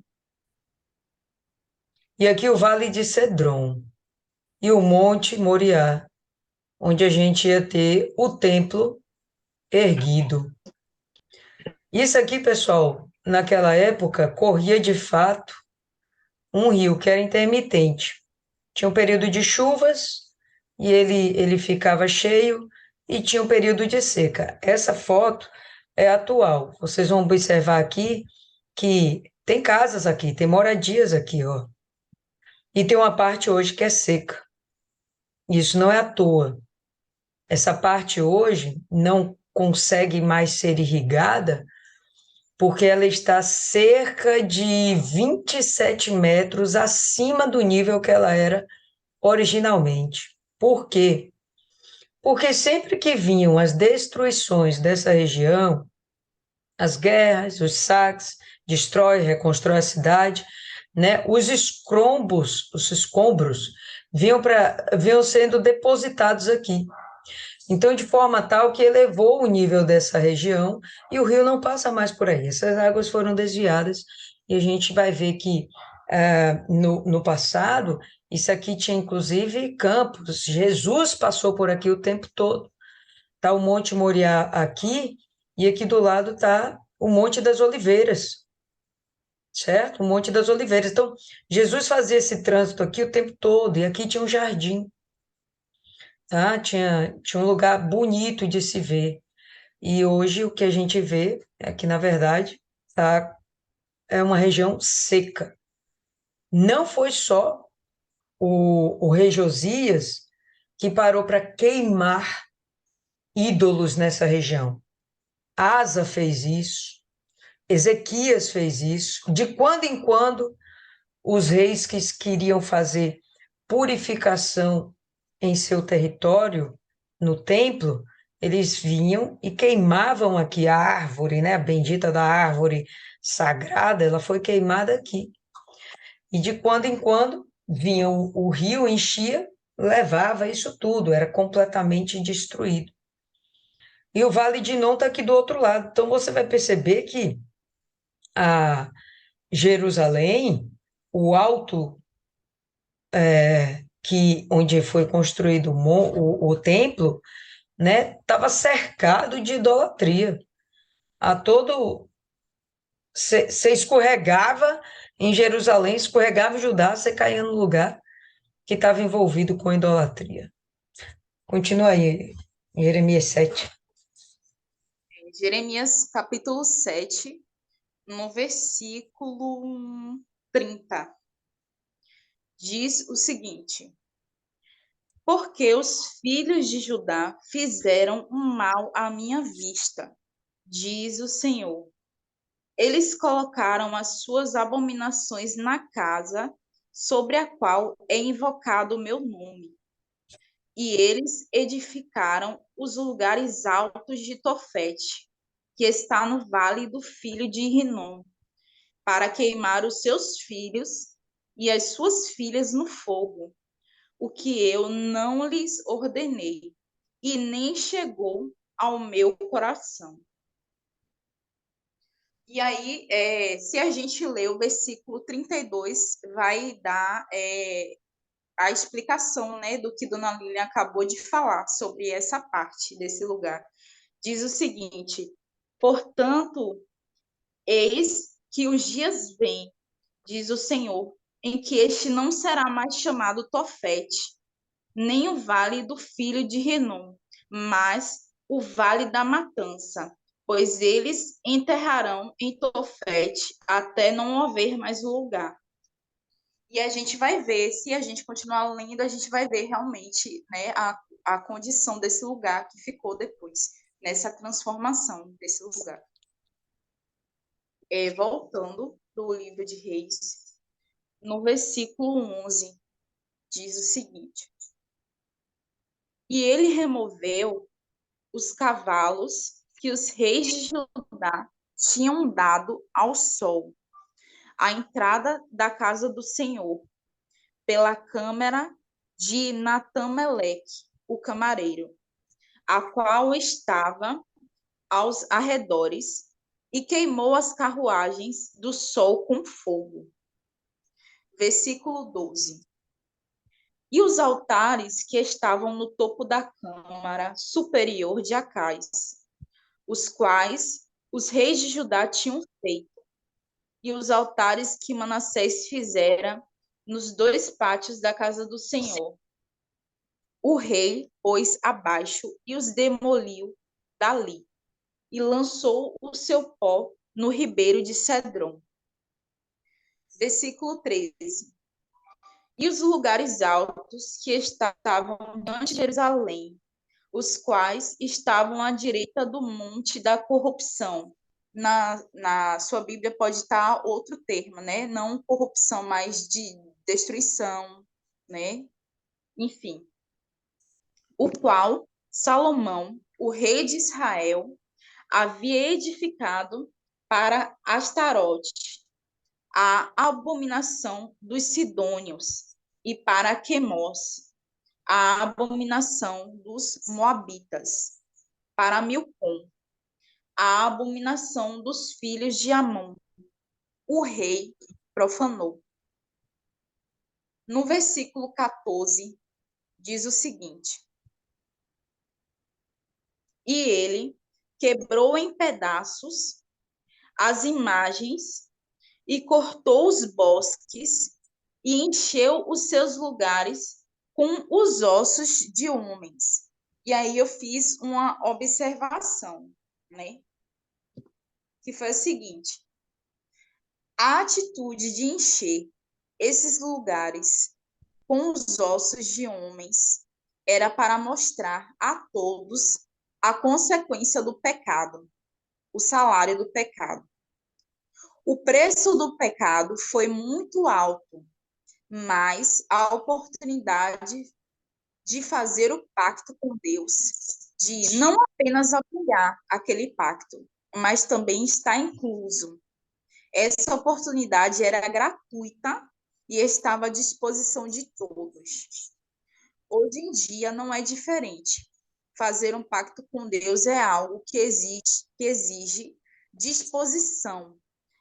e aqui o Vale de Cedron, e o Monte Moriá, onde a gente ia ter o templo erguido. Isso aqui, pessoal, naquela época, corria de fato um rio que era intermitente. Tinha um período de chuvas e ele ficava cheio e tinha um período de seca. Essa foto é atual. Vocês vão observar aqui que tem casas aqui, tem moradias aqui, ó. E tem uma parte hoje que é seca. Isso não é à toa. Essa parte hoje não consegue mais ser irrigada porque ela está cerca de 27 metros acima do nível que ela era originalmente. Por quê? Porque sempre que vinham as destruições dessa região, as guerras, os saques, destrói, reconstrói a cidade, né? Os escombros vinham sendo depositados aqui. Então, de forma tal que elevou o nível dessa região e o rio não passa mais por aí. Essas águas foram desviadas e a gente vai ver que no passado isso aqui tinha inclusive campos. Jesus passou por aqui o tempo todo. Está o Monte Moriá aqui e aqui do lado está o Monte das Oliveiras, certo? O Monte das Oliveiras. Então, Jesus fazia esse trânsito aqui o tempo todo e aqui tinha um jardim, tá? Tinha um lugar bonito de se ver. E hoje o que a gente vê é que, na verdade, tá, é uma região seca. Não foi só o rei Josias que parou para queimar ídolos nessa região. Asa fez isso, Ezequias fez isso. De quando em quando, os reis que queriam fazer purificação em seu território, no templo, eles vinham e queimavam aqui a árvore, né? A bendita da árvore sagrada, ela foi queimada aqui. E de quando em quando vinha o rio, enchia, levava isso tudo, era completamente destruído. E o Vale de Non está aqui do outro lado. Então você vai perceber que a Jerusalém, o alto onde foi construído o templo, né, estava cercado de idolatria. A todo você escorregava em Jerusalém, escorregava em Judá, você caía no lugar que estava envolvido com idolatria. Continua aí, Jeremias 7. Jeremias capítulo 7, no versículo 30, diz o seguinte: porque os filhos de Judá fizeram um mal à minha vista, diz o Senhor. Eles colocaram as suas abominações na casa sobre a qual é invocado o meu nome. E eles edificaram os lugares altos de Tofete, que está no vale do filho de Rinom, para queimar os seus filhos e as suas filhas no fogo. o que eu não lhes ordenei, e nem chegou ao meu coração. E aí, se a gente ler o versículo 32, vai dar a explicação, né, do que Dona Lilian acabou de falar sobre essa parte desse lugar. Diz o seguinte: portanto, eis que os dias vêm, diz o Senhor, em que este não será mais chamado Tofete, nem o vale do filho de Renom, mas o vale da matança, pois eles enterrarão em Tofete até não haver mais lugar. E a gente vai ver, se a gente continuar lendo, a gente vai ver realmente, né, a condição desse lugar que ficou depois, nessa transformação desse lugar. Voltando do livro de Reis, no versículo 11, diz o seguinte: E ele removeu os cavalos que os reis de Judá tinham dado ao sol, à entrada da casa do Senhor, pela câmara de Natameleque, o camareiro, a qual estava aos arredores, e queimou as carruagens do sol com fogo. Versículo 12. E os altares que estavam no topo da câmara superior de Acais, os quais os reis de Judá tinham feito, e os altares que Manassés fizera nos dois pátios da casa do Senhor. O rei pôs abaixo e os demoliu dali, e lançou o seu pó no ribeiro de Cedron. Versículo 13. E os lugares altos que estavam diante de Jerusalém, os quais estavam à direita do monte da corrupção. Na sua Bíblia pode estar outro termo, né? Não corrupção, mas de destruição, né? Enfim. O qual Salomão, o rei de Israel, havia edificado para Astarote, a abominação dos sidônios, e para Quemos, a abominação dos moabitas, para Milcom, a abominação dos filhos de Amon. O rei profanou. No versículo 14, diz o seguinte: E ele quebrou em pedaços as imagens e cortou os bosques e encheu os seus lugares com os ossos de homens. E aí eu fiz uma observação, né? Que foi a seguinte: a atitude de encher esses lugares com os ossos de homens era para mostrar a todos a consequência do pecado, o salário do pecado. O preço do pecado foi muito alto, mas a oportunidade de fazer o pacto com Deus, de não apenas apoiar aquele pacto, mas também estar incluso. Essa oportunidade era gratuita e estava à disposição de todos. Hoje em dia não é diferente. Fazer um pacto com Deus é algo que exige disposição,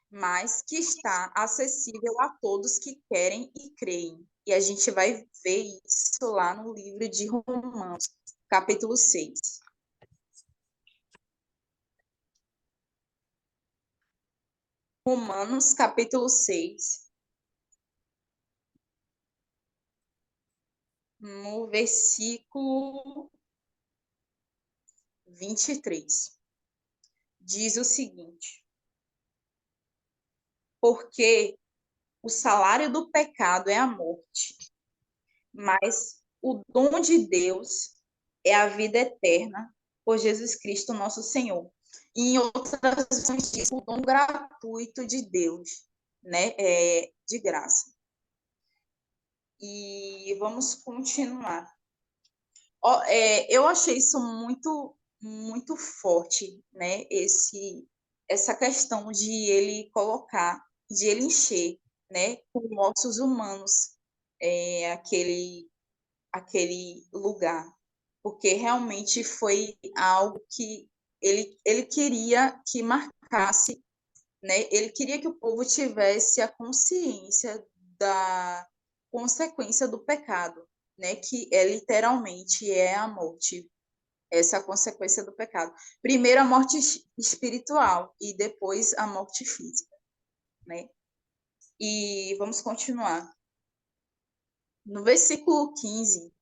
mas que está acessível a todos que querem e creem. E a gente vai ver isso lá no livro de Romanos, capítulo 6. Romanos, capítulo 6, no versículo 23. Diz o seguinte: porque o salário do pecado é a morte, mas o dom de Deus é a vida eterna por Jesus Cristo, nosso Senhor. E em outras versões diz o dom gratuito de Deus, né? De graça. E vamos continuar. Eu achei isso muito, muito forte, né? Essa questão de ele colocar, de ele encher, né? Com ossos humanos, aquele aquele lugar, porque realmente foi algo que ele queria que marcasse, né? Ele queria que o povo tivesse a consciência da consequência do pecado, né? Que é literalmente a morte. Essa é a consequência do pecado. Primeiro a morte espiritual e depois a morte física, né? E vamos continuar. No versículo 15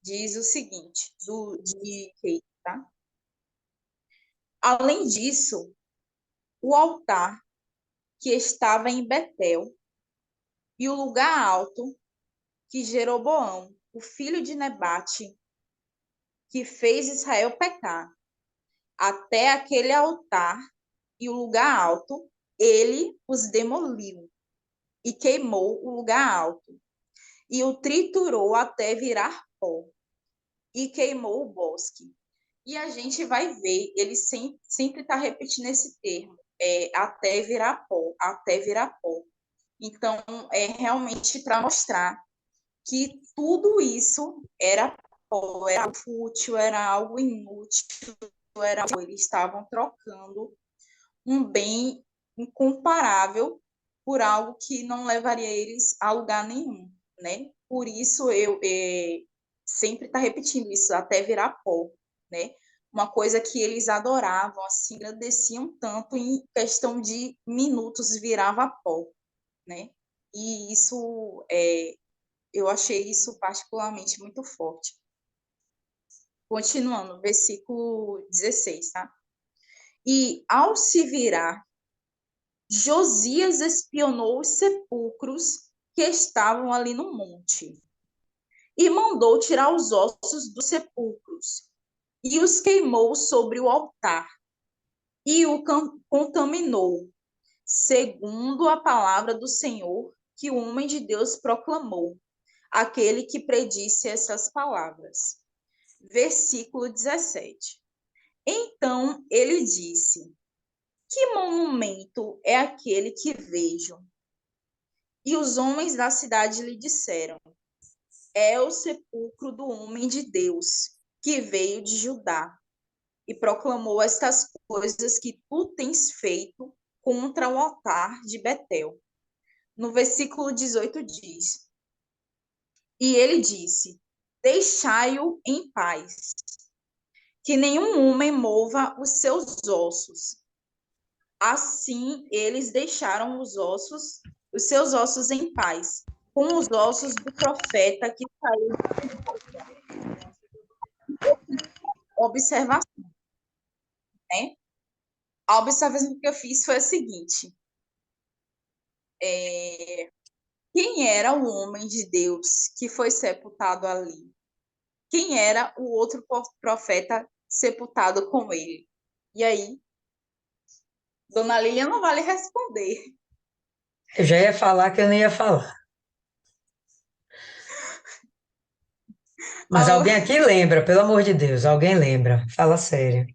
diz o seguinte, de Kate, tá? Além disso, o altar que estava em Betel e o lugar alto que Jeroboão, o filho de Nebate, que fez Israel pecar, até aquele altar e o lugar alto, ele os demoliu e queimou o lugar alto, e o triturou até virar pó, e queimou o bosque. E a gente vai ver, ele sempre está repetindo esse termo, até virar pó, até virar pó. Então, é realmente para mostrar que tudo isso era pó, era algo fútil, era algo inútil, era algo, eles estavam trocando um bem incomparável por algo que não levaria eles a lugar nenhum, né? Por isso eu sempre está repetindo isso, até virar pó, né? Uma coisa que eles adoravam, assim, agradeciam tanto, em questão de minutos virava pó, né? E isso, eu achei isso particularmente muito forte. Continuando, versículo 16, tá? E ao se virar, Josias espionou os sepulcros que estavam ali no monte e mandou tirar os ossos dos sepulcros e os queimou sobre o altar e o contaminou, segundo a palavra do Senhor que o homem de Deus proclamou, aquele que predisse essas palavras. Versículo 17. Então ele disse: que monumento é aquele que vejo? E os homens da cidade lhe disseram: é o sepulcro do homem de Deus, que veio de Judá, e proclamou estas coisas que tu tens feito contra o altar de Betel. No versículo 18 diz: e ele disse: deixai-o em paz, que nenhum homem mova os seus ossos. Assim eles deixaram os seus ossos em paz, com os ossos do profeta que saiu. Observação, né? A observação que eu fiz foi a seguinte: quem era o homem de Deus que foi sepultado ali? Quem era o outro profeta sepultado com ele? E aí, Dona Lília não vale responder. Eu já ia falar que eu não ia falar. Mas alguém aqui lembra, pelo amor de Deus, alguém lembra. Fala sério.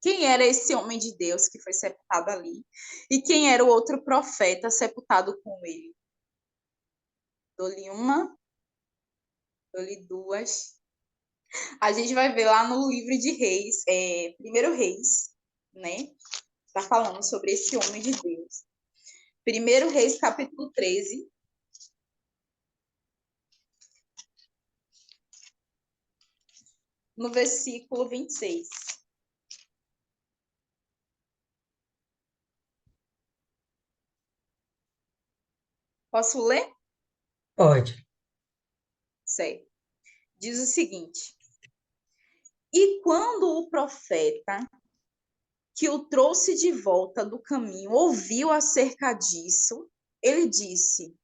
Quem era esse homem de Deus que foi sepultado ali? E quem era o outro profeta sepultado com ele? Dou-lhe uma, dou-lhe duas. A gente vai ver lá no livro de Reis, primeiro Reis, né? Está falando sobre esse homem de Deus. Primeiro Reis, capítulo 13. No versículo 26. Posso ler? Pode. Certo. Diz o seguinte: e quando o profeta que o trouxe de volta do caminho ouviu acerca disso, ele disse: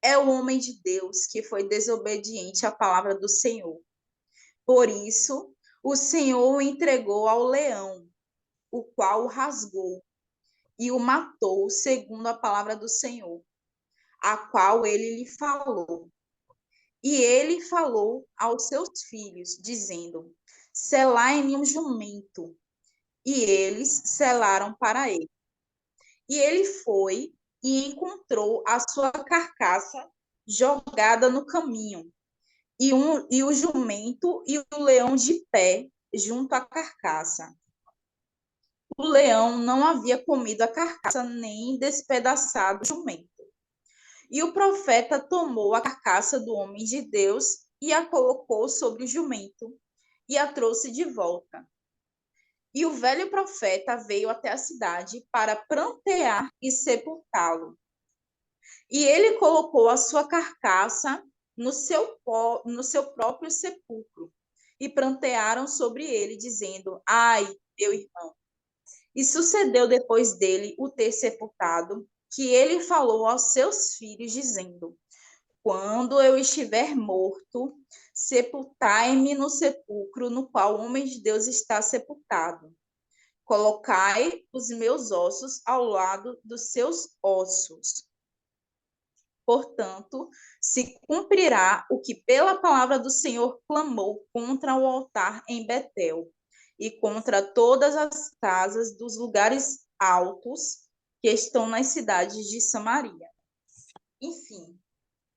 é o homem de Deus que foi desobediente à palavra do Senhor. Por isso, o Senhor o entregou ao leão, o qual o rasgou e o matou, segundo a palavra do Senhor, a qual ele lhe falou. E ele falou aos seus filhos, dizendo: selai-me um jumento. E eles selaram para ele. E ele foi e encontrou a sua carcaça jogada no caminho, e o jumento e o leão de pé junto à carcaça. O leão não havia comido a carcaça nem despedaçado o jumento. E o profeta tomou a carcaça do homem de Deus e a colocou sobre o jumento e a trouxe de volta. E o velho profeta veio até a cidade para prantear e sepultá-lo. E ele colocou a sua carcaça no seu próprio sepulcro e prantearam sobre ele, dizendo: Ai, meu irmão. E sucedeu depois dele o ter sepultado, que ele falou aos seus filhos, dizendo: Quando eu estiver morto, sepultai-me no sepulcro no qual o homem de Deus está sepultado. Colocai os meus ossos ao lado dos seus ossos. Portanto, se cumprirá o que pela palavra do Senhor clamou contra o altar em Betel e contra todas as casas dos lugares altos que estão nas cidades de Samaria. Enfim,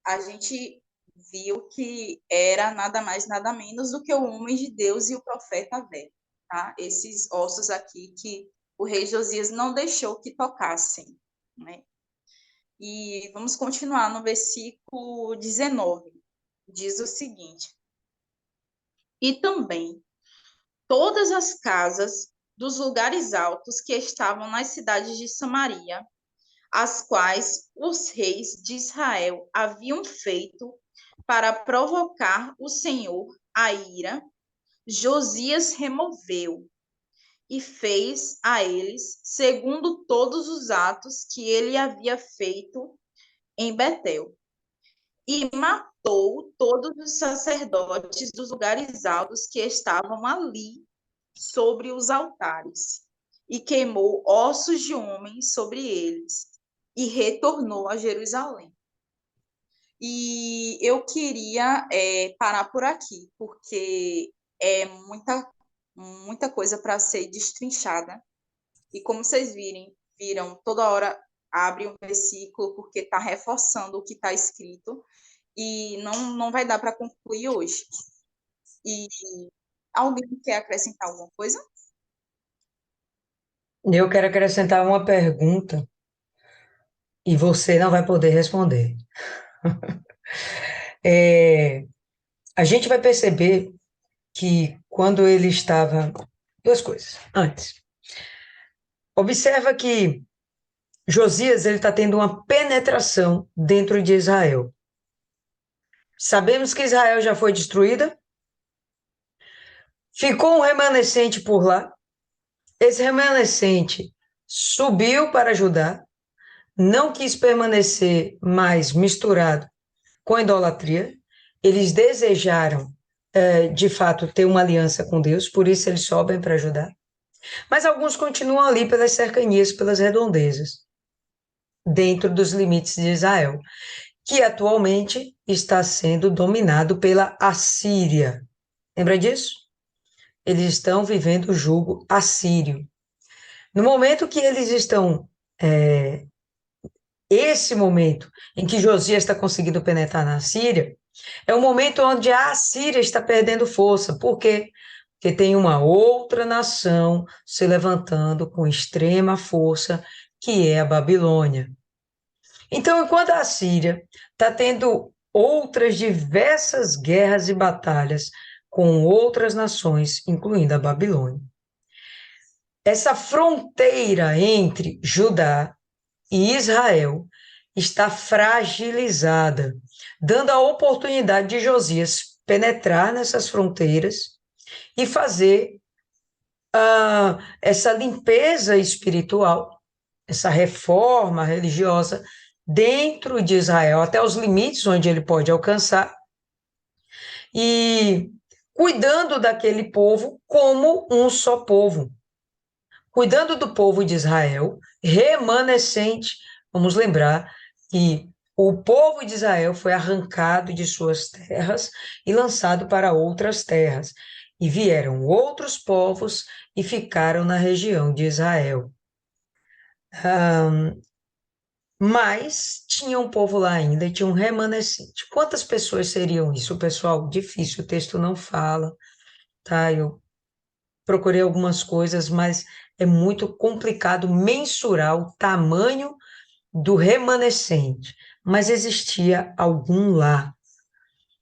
a gente viu que era nada mais, nada menos do que o homem de Deus e o profeta velho, tá? Esses ossos aqui que o rei Josias não deixou que tocassem, né? E vamos continuar no versículo 19. Diz o seguinte: E também todas as casas dos lugares altos que estavam nas cidades de Samaria, as quais os reis de Israel haviam feito para provocar o Senhor a ira, Josias removeu e fez a eles segundo todos os atos que ele havia feito em Betel. E matou todos os sacerdotes dos lugares altos que estavam ali sobre os altares, e queimou ossos de homens sobre eles, e retornou a Jerusalém. E eu queria parar por aqui, porque é muita coisa para ser destrinchada. E como vocês viram, toda hora abre um versículo, porque está reforçando o que está escrito, e não vai dar para concluir hoje. E alguém quer acrescentar alguma coisa? Eu quero acrescentar uma pergunta e você não vai poder responder. A gente vai perceber que quando ele estava. Duas coisas. Antes, observa que Josias ele está tendo uma penetração dentro de Israel. Sabemos que Israel já foi destruída, ficou um remanescente por lá. Esse remanescente subiu para Judá, não quis permanecer mais misturado com a idolatria. Eles desejaram, de fato, ter uma aliança com Deus, por isso eles sobem para Judá. Mas alguns continuam ali pelas cercanias, pelas redondezas, dentro dos limites de Israel, que atualmente está sendo dominado pela Assíria. Lembra disso? Eles estão vivendo o jugo assírio. No momento que eles estão, esse momento em que Josias está conseguindo penetrar na Síria, é o momento onde a Assíria está perdendo força. Por quê? Porque tem uma outra nação se levantando com extrema força, que é a Babilônia. Então, enquanto a Síria está tendo outras diversas guerras e batalhas com outras nações, incluindo a Babilônia, essa fronteira entre Judá e Israel está fragilizada, dando a oportunidade de Josias penetrar nessas fronteiras e fazer essa limpeza espiritual, essa reforma religiosa dentro de Israel, até os limites onde ele pode alcançar, e cuidando daquele povo como um só povo, cuidando do povo de Israel remanescente. Vamos lembrar que o povo de Israel foi arrancado de suas terras e lançado para outras terras, e vieram outros povos e ficaram na região de Israel. Mas tinha um povo lá ainda e tinha um remanescente. Quantas pessoas seriam isso, pessoal? Difícil, o texto não fala, tá? Eu procurei algumas coisas, mas é muito complicado mensurar o tamanho do remanescente. Mas existia algum lá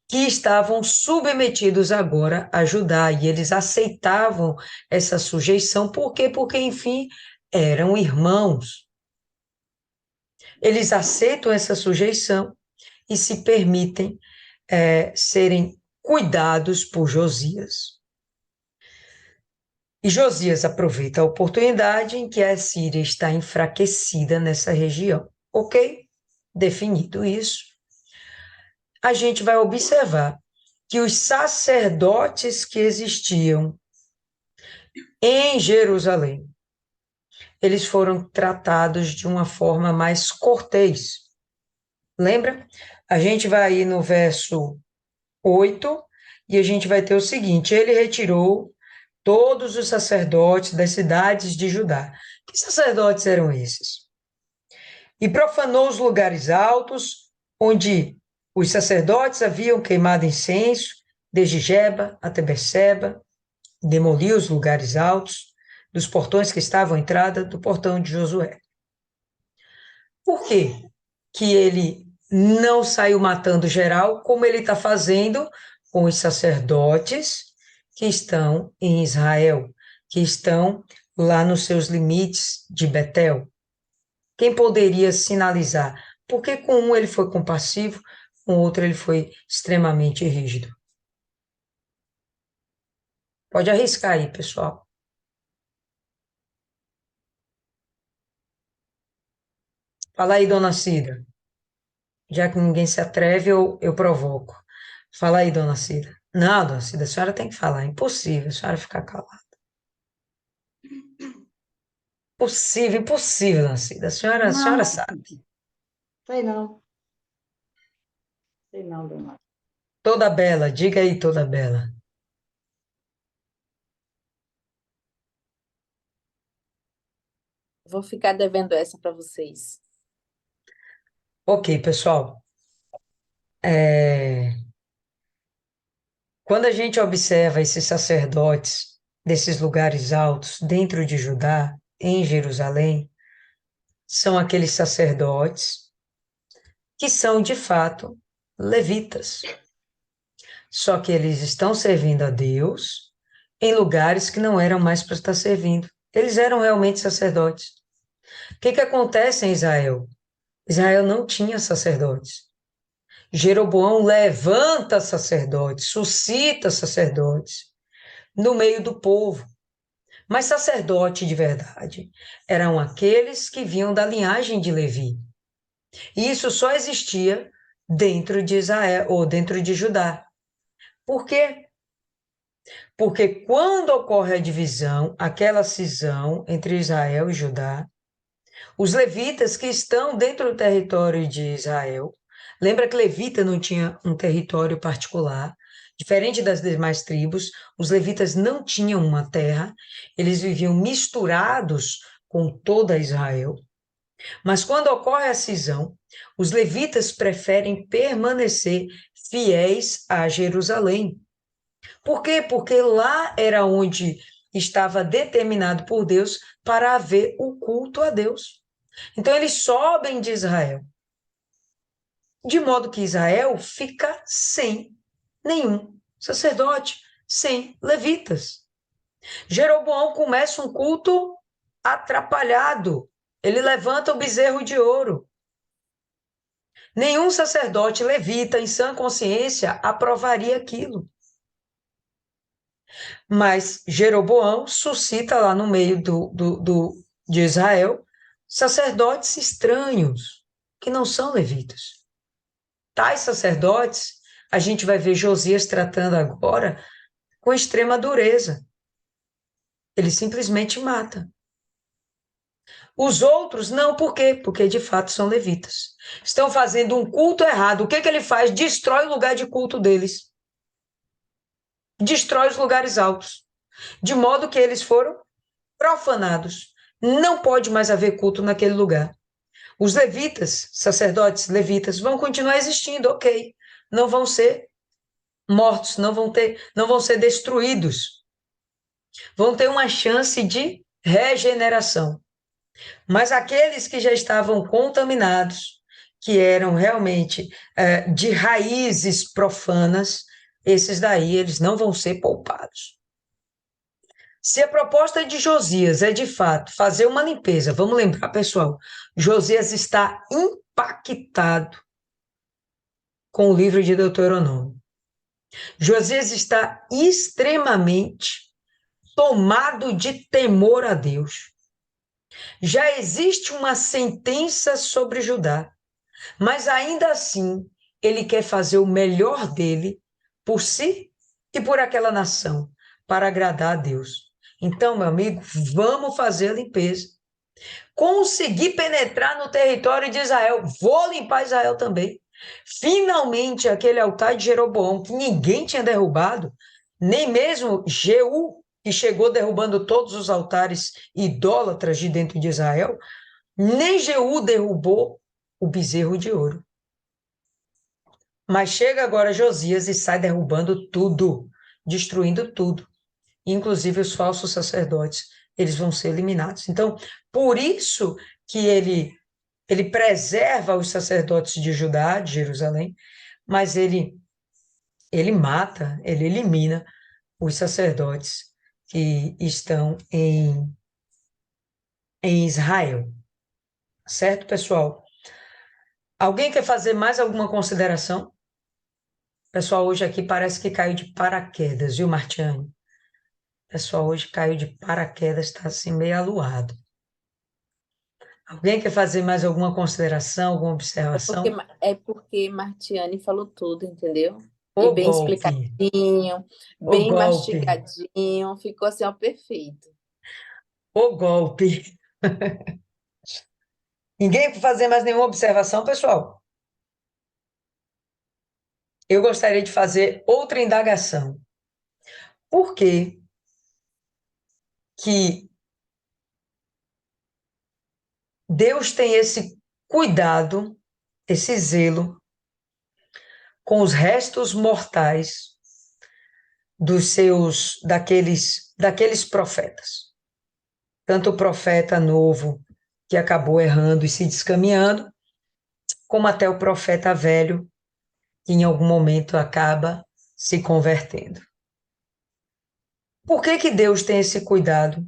que estavam submetidos agora a Judá, e eles aceitavam essa sujeição, por quê? Porque, enfim, eram irmãos. Eles aceitam essa sujeição e se permitem serem cuidados por Josias. E Josias aproveita a oportunidade em que a Síria está enfraquecida nessa região. Ok? Definido isso, a gente vai observar que os sacerdotes que existiam em Jerusalém, eles foram tratados de uma forma mais cortês. Lembra? A gente vai aí no verso 8 e a gente vai ter o seguinte: ele retirou todos os sacerdotes das cidades de Judá. Que sacerdotes eram esses? E profanou os lugares altos, onde os sacerdotes haviam queimado incenso, desde Geba até Berseba, demoliu os lugares altos dos portões que estavam à entrada do portão de Josué. Por quê que ele não saiu matando geral, como ele está fazendo com os sacerdotes que estão em Israel, que estão lá nos seus limites de Betel? Quem poderia sinalizar? Porque com um ele foi compassivo, com o outro ele foi extremamente rígido. Pode arriscar aí, pessoal. Fala aí, dona Cida. Já que ninguém se atreve, eu provoco. Fala aí, dona Cida. Não, dona Cida, a senhora tem que falar. É impossível a senhora ficar calada. Impossível, impossível, dona Cida. A senhora Não, sabe. não. Sei não, Leonardo. Toda bela, diga aí, toda bela. Vou ficar devendo essa para vocês. Ok, pessoal. Quando a gente observa esses sacerdotes desses lugares altos dentro de Judá, em Jerusalém, são aqueles sacerdotes que são, de fato, levitas. Só que eles estão servindo a Deus em lugares que não eram mais para estar servindo. Eles eram realmente sacerdotes. O que acontece em Israel? Israel não tinha sacerdotes. Jeroboão levanta sacerdotes, suscita sacerdotes no meio do povo. Mas sacerdote de verdade eram aqueles que vinham da linhagem de Levi. E isso só existia dentro de Israel ou dentro de Judá. Por quê? Porque quando ocorre a divisão, aquela cisão entre Israel e Judá, os levitas que estão dentro do território de Israel, lembra que levita não tinha um território particular, diferente das demais tribos, os levitas não tinham uma terra, eles viviam misturados com toda Israel. Mas quando ocorre a cisão, os levitas preferem permanecer fiéis a Jerusalém. Por quê? Porque lá era onde estava determinado por Deus para haver o culto a Deus. Então eles sobem de Israel, de modo que Israel fica sem nenhum sacerdote, sem levitas. Jeroboão começa um culto atrapalhado. Ele levanta o bezerro de ouro. Nenhum sacerdote levita em sã consciência aprovaria aquilo. Mas Jeroboão suscita lá no meio de Israel sacerdotes estranhos, que não são levitas. Tais sacerdotes, a gente vai ver Josias tratando agora com extrema dureza. Ele simplesmente mata. Os outros, não, por quê? Porque de fato são levitas. Estão fazendo um culto errado. O que ele faz? Destrói o lugar de culto deles. Destrói os lugares altos. De modo que eles foram profanados. Não pode mais haver culto naquele lugar. Os levitas, sacerdotes levitas, vão continuar existindo, ok. Não vão ser mortos, não vão ser destruídos. Vão ter uma chance de regeneração. Mas aqueles que já estavam contaminados, que eram realmente de raízes profanas, esses daí, eles não vão ser poupados. Se a proposta de Josias é, de fato, fazer uma limpeza, vamos lembrar, pessoal, Josias está impactado com o livro de Deuteronômio. Josias está extremamente tomado de temor a Deus. Já existe uma sentença sobre Judá, mas ainda assim ele quer fazer o melhor dele por si e por aquela nação, para agradar a Deus. Então, meu amigo, vamos fazer a limpeza. Consegui penetrar no território de Israel, vou limpar Israel também. Finalmente, aquele altar de Jeroboão, que ninguém tinha derrubado, nem mesmo Jeú, que chegou derrubando todos os altares idólatras de dentro de Israel, nem Jeú derrubou o bezerro de ouro. Mas chega agora Josias e sai derrubando tudo, destruindo tudo. Inclusive os falsos sacerdotes, eles vão ser eliminados. Então, por isso que ele preserva os sacerdotes de Judá, de Jerusalém, mas ele mata, ele elimina os sacerdotes que estão em Israel. Certo, pessoal? Alguém quer fazer mais alguma consideração? Pessoal, hoje aqui parece que caiu de paraquedas, viu, Martiane? Pessoal, hoje caiu de paraquedas, está assim meio aluado. Alguém quer fazer mais alguma consideração, alguma observação? É porque Martiane falou tudo, entendeu? E O bem golpe, explicadinho, o bem golpe, mastigadinho, ficou assim, ó, perfeito. o golpe. Ninguém quer fazer mais nenhuma observação, pessoal? Eu gostaria de fazer outra indagação. Por que que Deus tem esse cuidado, esse zelo com os restos mortais daqueles profetas? Tanto o profeta novo, que acabou errando e se descaminhando, como até o profeta velho, que em algum momento acaba se convertendo. Por que que Deus tem esse cuidado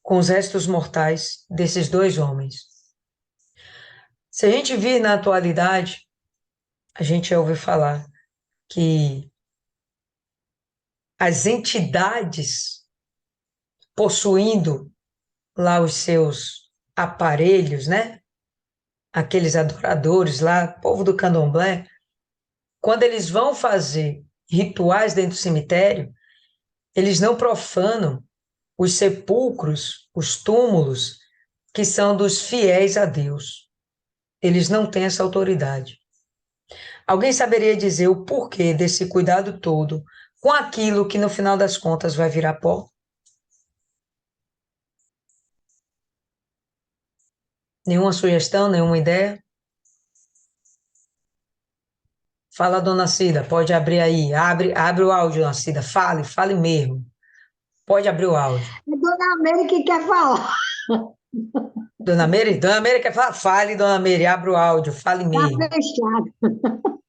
com os restos mortais desses dois homens? Se a gente vir na atualidade, a gente já ouviu falar que as entidades possuindo lá os seus aparelhos, né? Aqueles adoradores lá, povo do candomblé, quando eles vão fazer rituais dentro do cemitério, eles não profanam os sepulcros, os túmulos, que são dos fiéis a Deus. Eles não têm essa autoridade. Alguém saberia dizer o porquê desse cuidado todo com aquilo que no final das contas vai virar pó? Nenhuma sugestão, nenhuma ideia? Fala, dona Cida, pode abrir aí. Abre o áudio, dona Cida. Fale mesmo. Pode abrir o áudio. É Dona Meire que quer falar. Dona Meire quer falar? Fale, dona Meire, abre o áudio, fale Tá mesmo. fechado.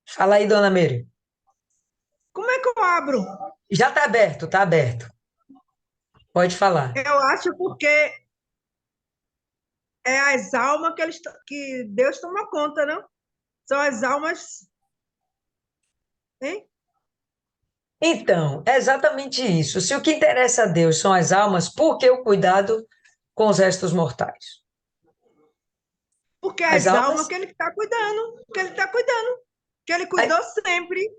Fala aí, dona Meire. Como é que eu abro? Já está aberto, está aberto. Pode falar. Eu acho porque é as almas que Deus toma conta, não? São as almas, hein? Então, é exatamente isso. Se o que interessa a Deus são as almas, por que o cuidado com os restos mortais? Porque As as almas, almas que ele está cuidando, que ele cuidou sempre,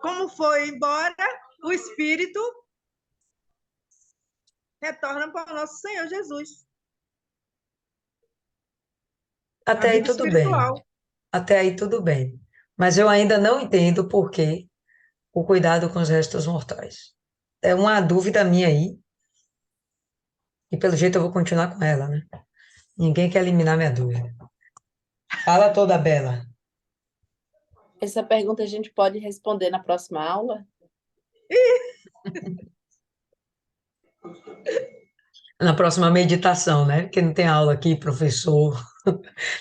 como foi embora, o Espírito retorna para o nosso Senhor Jesus. A até aí vida tudo bem. espiritual. Até aí tudo bem. Mas eu ainda não entendo por que o cuidado com os restos mortais. É uma dúvida minha aí, e pelo jeito eu vou continuar com ela, né? Ninguém quer eliminar minha dúvida. Fala toda, Bela. Essa pergunta a gente pode responder na próxima aula? Na próxima meditação, né? Porque não tem aula aqui, professor.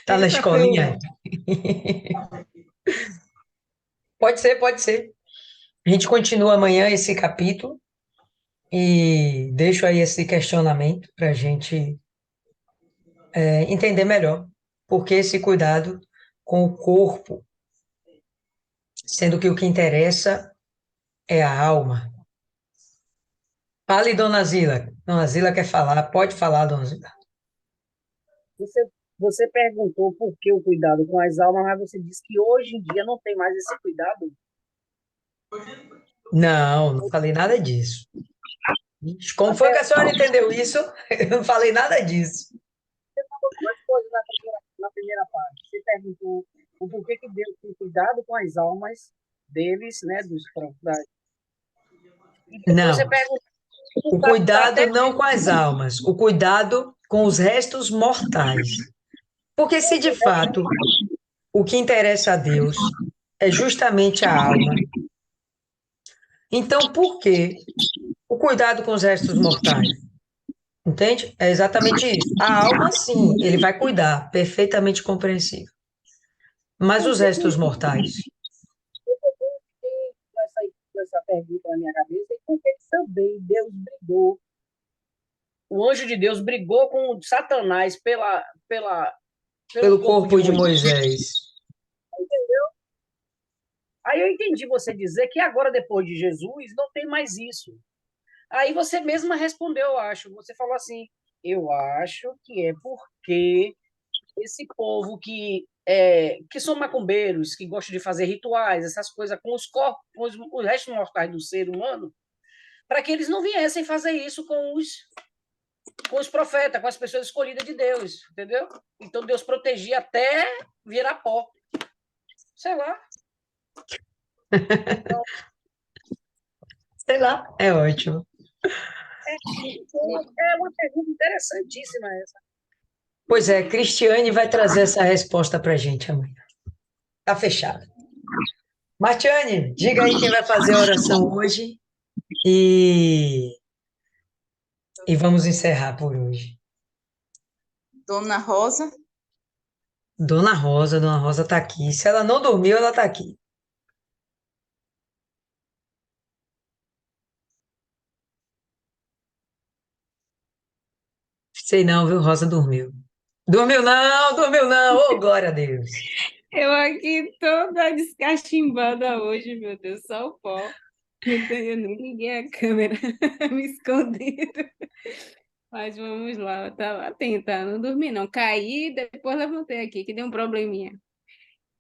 Tá na escolinha. Terça-feira. Pode ser, pode ser. A gente continua amanhã esse capítulo e deixo aí esse questionamento para a gente entender melhor por que esse cuidado com o corpo, sendo que o que interessa é a alma. Fale, dona Zila. Dona Zila quer falar, pode falar, dona Zila. Você, você perguntou por que o cuidado com as almas, mas você disse que hoje em dia não tem mais esse cuidado. Não, não falei nada disso. Como foi Até que a senhora entendeu isso? Eu não falei nada disso. duas coisas na primeira parte. Você perguntou o porquê que Deus tem cuidado com as almas deles, né, dos próprios. E depois você Não, perguntou o até cuidado não com as almas, o cuidado com os restos mortais. Porque se de fato o que interessa a Deus é justamente a alma, então por que o cuidado com os restos mortais? Entende? É exatamente isso. A alma, sim, ele vai cuidar, perfeitamente compreensível. Mas os restos mortais? com essa pergunta na minha cabeça, e por que também Deus brigou, o anjo de Deus brigou com Satanás pelo Pelo corpo de corpo de Moisés. Moisés. Aí eu entendi você dizer que agora, depois de Jesus, não tem mais isso. Aí você mesma respondeu, eu acho. Você falou assim: eu acho que é porque esse povo que são macumbeiros, que gostam de fazer rituais, essas coisas com os corpos, os restos mortais do ser humano, para que eles não viessem fazer isso com os profetas, com as pessoas escolhidas de Deus, entendeu? Então Deus protegia até virar pó. Sei lá. Então, Sei lá, é ótimo. é uma pergunta interessantíssima essa. Pois é, Cristiane vai trazer essa resposta para a gente amanhã. Tá fechado. Martiane, diga aí quem vai fazer a oração hoje e, e vamos encerrar por hoje. Dona Rosa, Dona Rosa tá aqui. Se ela não dormiu, ela tá aqui. Sei não, viu? Rosa dormiu. Dormiu não, dormiu não. Ô, glória a Deus. Eu aqui toda descachimbada hoje, meu Deus, só o pó. Então eu nem liguei a câmera, me escondido. Mas vamos lá, eu tava tentando, não dormi não. Caí, depois levantei aqui, que deu um probleminha.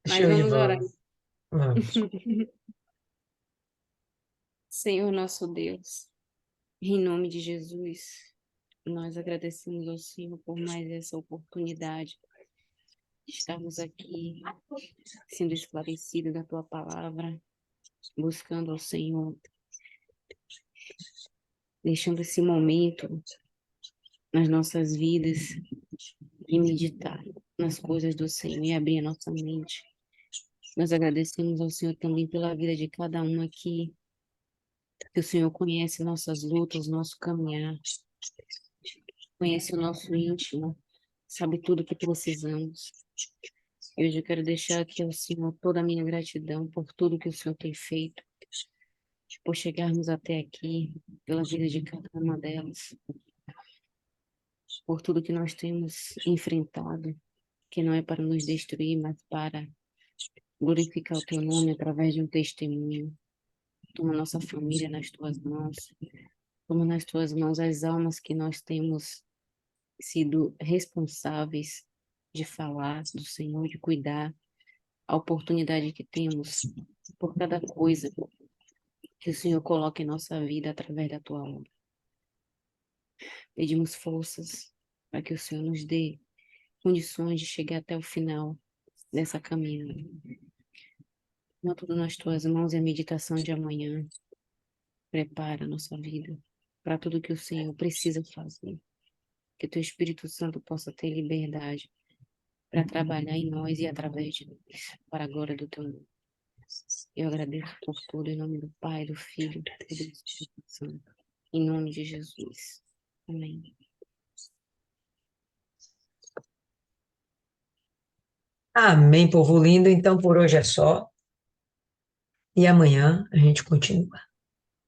Mas Show de vamos orar. bola. Vamos. Senhor nosso Deus, em nome de Jesus, nós agradecemos ao Senhor por mais essa oportunidade de estarmos aqui, sendo esclarecido da tua palavra, buscando ao Senhor, deixando esse momento nas nossas vidas de meditar nas coisas do Senhor e abrir a nossa mente. Nós agradecemos ao Senhor também pela vida de cada um aqui, que o Senhor conhece nossas lutas, nosso caminhar, conhece o nosso íntimo, sabe tudo o que precisamos. E hoje eu quero deixar aqui ao Senhor toda a minha gratidão por tudo que o Senhor tem feito, por chegarmos até aqui, pela vida de cada uma delas, por tudo que nós temos enfrentado, que não é para nos destruir, mas para glorificar o teu nome através de um testemunho. Toma nossa família nas tuas mãos. Toma nas tuas mãos as almas que nós temos sido responsáveis de falar do Senhor, de cuidar, a oportunidade que temos por cada coisa que o Senhor coloca em nossa vida através da tua obra. Pedimos forças para que o Senhor nos dê condições de chegar até o final dessa caminhada. Toma tudo nas tuas mãos e a meditação de amanhã prepara a nossa vida para tudo que o Senhor precisa fazer. Que teu Espírito Santo possa ter liberdade para trabalhar em nós e através de nós, para a glória do teu nome. Eu agradeço por tudo, em nome do Pai, do Filho e do Espírito Santo. Em nome de Jesus. Amém. Amém, povo lindo. Então, por hoje é só. E amanhã a gente continua.